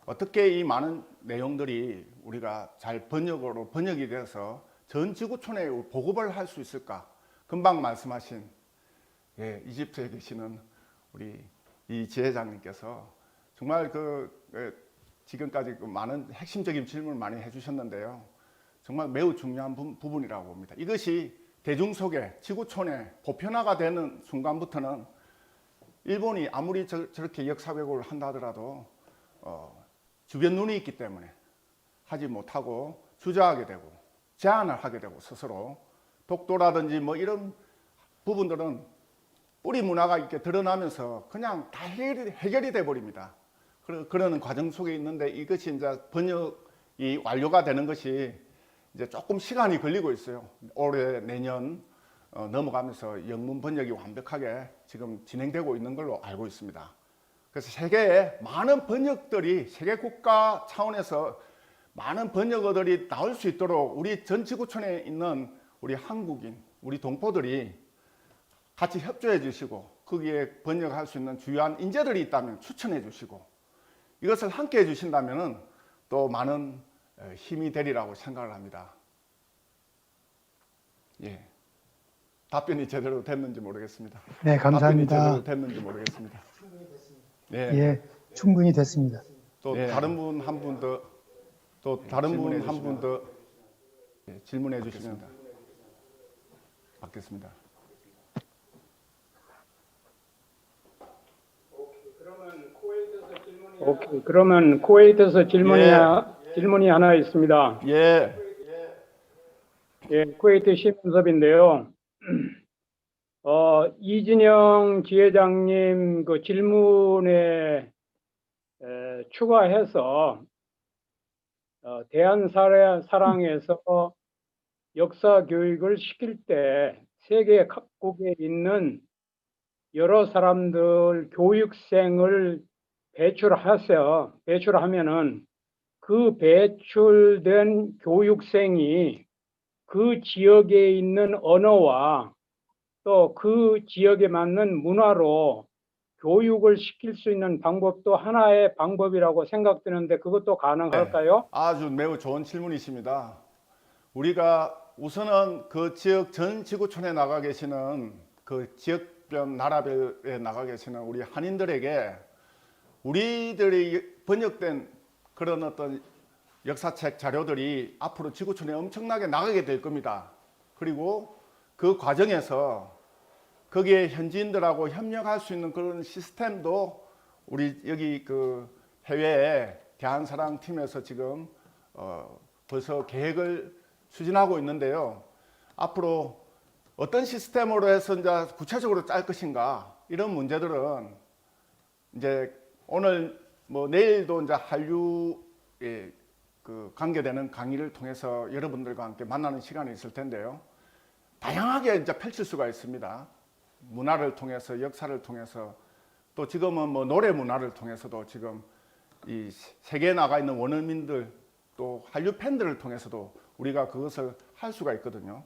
어떻게 이 많은 내용들이 우리가 잘 번역이 돼서 전 지구촌에 보급을 할 수 있을까? 금방 말씀하신 이집트에 계시는 우리 이 지회장님께서 정말 지금까지 많은 핵심적인 질문을 많이 해주셨는데요. 정말 매우 중요한 부분이라고 봅니다. 이것이 대중 속에 지구촌에 보편화가 되는 순간부터는 일본이 아무리 저렇게 역사 왜곡을 한다 하더라도 주변 눈이 있기 때문에 하지 못하고 주저하게 되고 제한을 하게 되고 스스로 독도라든지 뭐 이런 부분들은 뿌리 문화가 이렇게 드러나면서 그냥 다 해결이 돼 버립니다. 그러는 과정 속에 있는데 이것이 이제 번역이 완료가 되는 것이 이제 조금 시간이 걸리고 있어요. 올해 내년 넘어가면서 영문 번역이 완벽하게 지금 진행되고 있는 걸로 알고 있습니다. 그래서 세계에 많은 번역들이 세계 국가 차원에서 많은 번역어들이 나올 수 있도록 우리 전 지구촌에 있는 우리 한국인, 우리 동포들이 같이 협조해 주시고 거기에 번역할 수 있는 주요한 인재들이 있다면 추천해 주시고 이것을 함께 해 주신다면 또 많은 힘이 되리라고 생각을 합니다. 예. 답변이 제대로 됐는지 모르겠습니다. 네, 감사합니다. 답변이 제대로 됐는지 모르겠습니다. 예, 충분히 됐습니다. 또 다른 분 한 분 더, 또 다른 분 한 분 더 질문해 주시면 받겠습니다. 그러면 쿠웨이트에서 질문이 하나 있습니다. 예. 쿠웨이트 시민섭인데요. 이진영 지회장님 그 질문에 추가해서 대한사랑에서 역사 교육을 시킬 때 세계 각국에 있는 여러 사람들 교육생을 배출하면은 그 배출된 교육생이 그 지역에 있는 언어와 또 그 지역에 맞는 문화로 교육을 시킬 수 있는 방법도 하나의 방법이라고 생각되는데 그것도 가능할까요? 네, 아주 매우 좋은 질문이십니다. 우리가 우선은 그 지역 전 지구촌에 나가 계시는 그 지역별 나라별에 나가 계시는 우리 한인들에게 우리들이 번역된 그런 어떤 역사책 자료들이 앞으로 지구촌에 엄청나게 나가게 될 겁니다. 그리고 그 과정에서 거기에 현지인들하고 협력할 수 있는 그런 시스템도 우리 여기 그 해외에 대한사랑팀에서 지금 벌써 계획을 추진하고 있는데요. 앞으로 어떤 시스템으로 해서 이제 구체적으로 짤 것인가 이런 문제들은 이제 오늘 뭐 내일도 이제 한류에 그 관계되는 강의를 통해서 여러분들과 함께 만나는 시간이 있을 텐데요. 다양하게 이제 펼칠 수가 있습니다. 문화를 통해서 역사를 통해서 또 지금은 뭐 노래 문화를 통해서도 지금 이 세계에 나가 있는 원어민들 또 한류 팬들을 통해서도 우리가 그것을 할 수가 있거든요.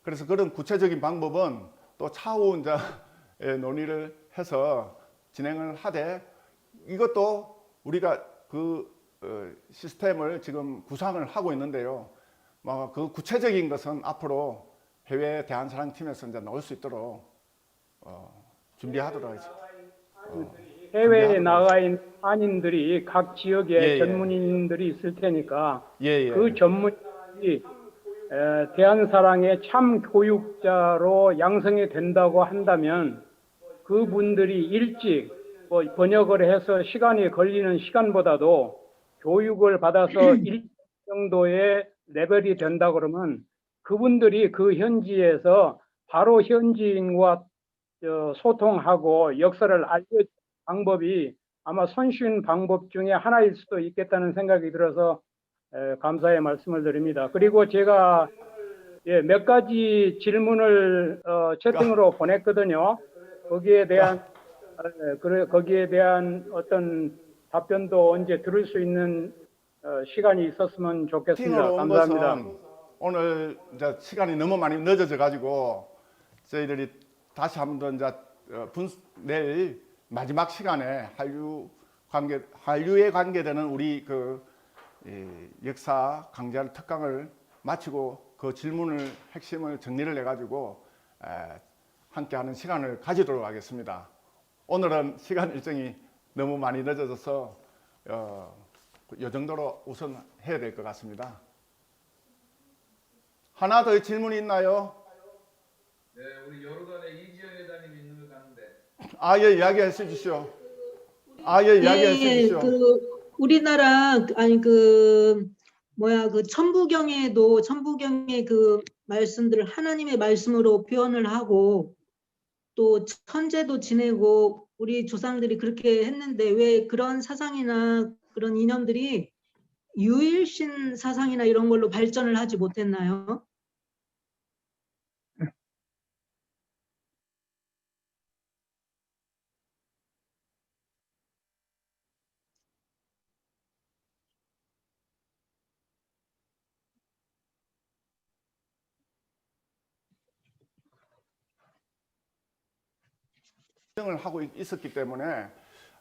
그래서 그런 구체적인 방법은 또 차후 이제 논의를 해서 진행을 하되 이것도 우리가 그 시스템을 지금 구상을 하고 있는데요. 뭐 그 구체적인 것은 앞으로 해외 대한사랑팀에서 이제 나올 수 있도록 준비하도록 하겠습니다. 해외에 나가 있는 한인들이 각 지역에 예, 예. 전문인들이 있을 테니까 예, 예. 그 전문인이 대한사랑의 참 교육자로 양성이 된다고 한다면 그분들이 일찍 뭐 번역을 해서 시간이 걸리는 시간보다도 교육을 받아서 일 정도의 레벨이 된다 그러면 그분들이 그 현지에서 바로 현지인과 소통하고 역사를 알려주는 방법이 아마 손쉬운 방법 중에 하나일 수도 있겠다는 생각이 들어서 감사의 말씀을 드립니다. 그리고 제가 몇 가지 질문을 채팅으로 보냈거든요. 거기에 대한 거기에 대한 어떤 답변도 언제 들을 수 있는 시간이 있었으면 좋겠습니다. 팀으로 온 감사합니다. 것은 오늘 이제 시간이 너무 많이 늦어져 가지고 저희들이 다시 한번 이제 내일 마지막 시간에 한류에 관계되는 우리 역사 강좌 특강을 마치고 그 질문을 핵심을 정리를 해 가지고 함께하는 시간을 가지도록 하겠습니다. 오늘은 시간 일정이 너무 많이 늦어져서 이 정도로 우선 해야 될 것 같습니다. 하나 더 질문이 있나요? 네, 우리 요르단에 이지영 회장님이 있는 것 같은데. 예, 이야기해 주십시오. 예, 이야기해 주십시오. 우리나라 천부경의 그 말씀들을 하나님의 말씀으로 표현을 하고 또 천제도 지내고 우리 조상들이 그렇게 했는데 왜 그런 사상이나 그런 이념들이 유일신 사상이나 이런 걸로 발전을 하지 못했나요? 을 하고 있었기 때문에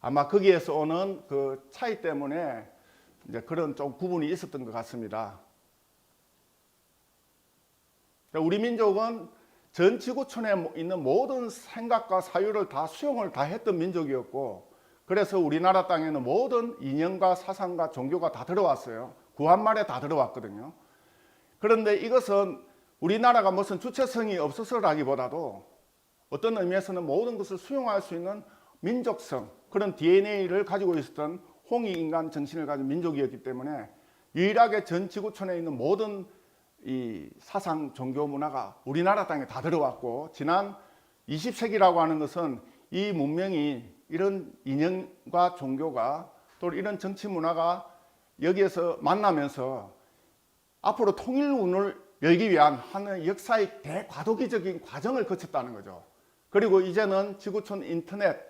아마 거기에서 오는 그 차이 때문에 이제 그런 좀 구분이 있었던 것 같습니다. 우리 민족은 전 지구촌에 있는 모든 생각과 사유를 다 수용을 다 했던 민족이었고, 그래서 우리나라 땅에는 모든 이념과 사상과 종교가 다 들어왔어요. 구한말에 다 들어왔거든요. 그런데 이것은 우리나라가 무슨 주체성이 없어서라기보다도 어떤 의미에서는 모든 것을 수용할 수 있는 민족성, 그런 DNA를 가지고 있었던 홍익인간 정신을 가진 민족이었기 때문에 유일하게 전 지구촌에 있는 모든 이 사상, 종교, 문화가 우리나라 땅에 다 들어왔고, 지난 20세기라고 하는 것은 이 문명이 이런 이념과 종교가 또 이런 정치 문화가 여기에서 만나면서 앞으로 통일운을 열기 위한 하나의 역사의 대과도기적인 과정을 거쳤다는 거죠. 그리고 이제는 지구촌 인터넷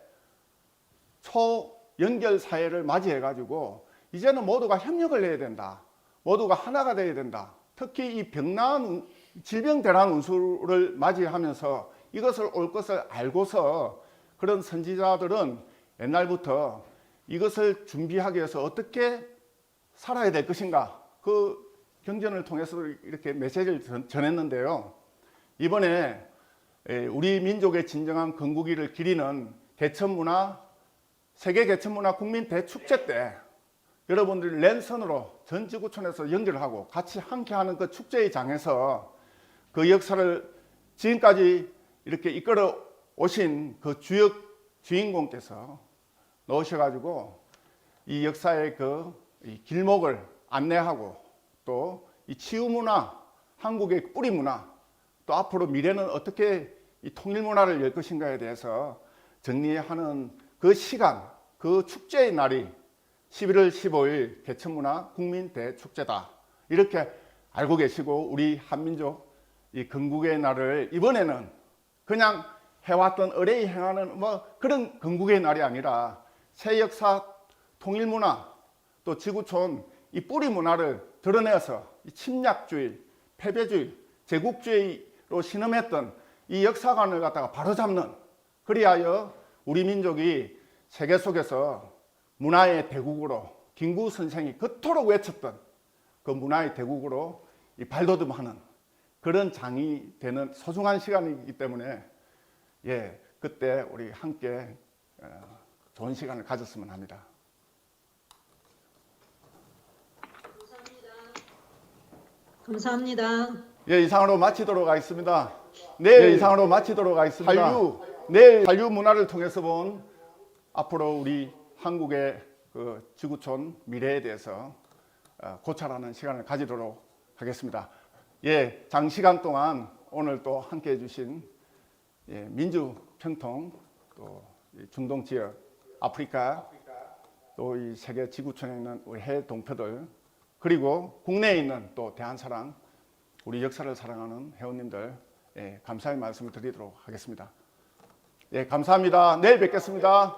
초연결 사회를 맞이해 가지고 이제는 모두가 협력을 해야 된다. 모두가 하나가 돼야 된다. 특히 이 병난 질병 대란 운수를 맞이하면서 이것을 올 것을 알고서 그런 선지자들은 옛날부터 이것을 준비하기 위해서 어떻게 살아야 될 것인가, 그 경전을 통해서 이렇게 메시지를 전했는데요. 이번에 우리 민족의 진정한 건국기를 기리는 개천문화, 세계 개천문화 국민 대축제 때 여러분들이 랜선으로 전 지구촌에서 연결하고 같이 함께하는 그 축제의 장에서 그 역사를 지금까지 이렇게 이끌어 오신 그 주인공께서 넣으셔가지고 이 역사의 이 길목을 안내하고 또 이 치유문화, 한국의 뿌리문화, 또 앞으로 미래는 어떻게 이 통일문화를 열 것인가에 대해서 정리하는 그 시간, 그 축제의 날이 11월 15일 개천문화 국민대축제다. 이렇게 알고 계시고 우리 한민족 이 건국의 날을 이번에는 그냥 해왔던 의례에 행하는 그런 건국의 날이 아니라 새 역사, 통일문화, 또 지구촌 이 뿌리 문화를 드러내서 이 침략주의, 패배주의, 제국주의로 신음했던 이 역사관을 갖다가 바로잡는, 그리하여 우리 민족이 세계 속에서 문화의 대국으로 김구 선생이 그토록 외쳤던 그 문화의 대국으로 이 발돋움하는 그런 장이 되는 소중한 시간이기 때문에 예, 그때 우리 함께 좋은 시간을 가졌으면 합니다. 감사합니다. 예, 이상으로 마치도록 하겠습니다. 내일 이상으로 마치도록 하겠습니다. 내일 한류 문화를 통해서 본 앞으로 우리 한국의 그 지구촌 미래에 대해서 고찰하는 시간을 가지도록 하겠습니다. 예, 장시간 동안 오늘 또 함께 해주신 예, 민주평통 또 중동 지역, 아프리카 또 이 세계 지구촌에 있는 우리 해외 동포들 그리고 국내에 있는 또 대한사랑 우리 역사를 사랑하는 회원님들 예, 감사의 말씀을 드리도록 하겠습니다. 예, 감사합니다. 내일 뵙겠습니다.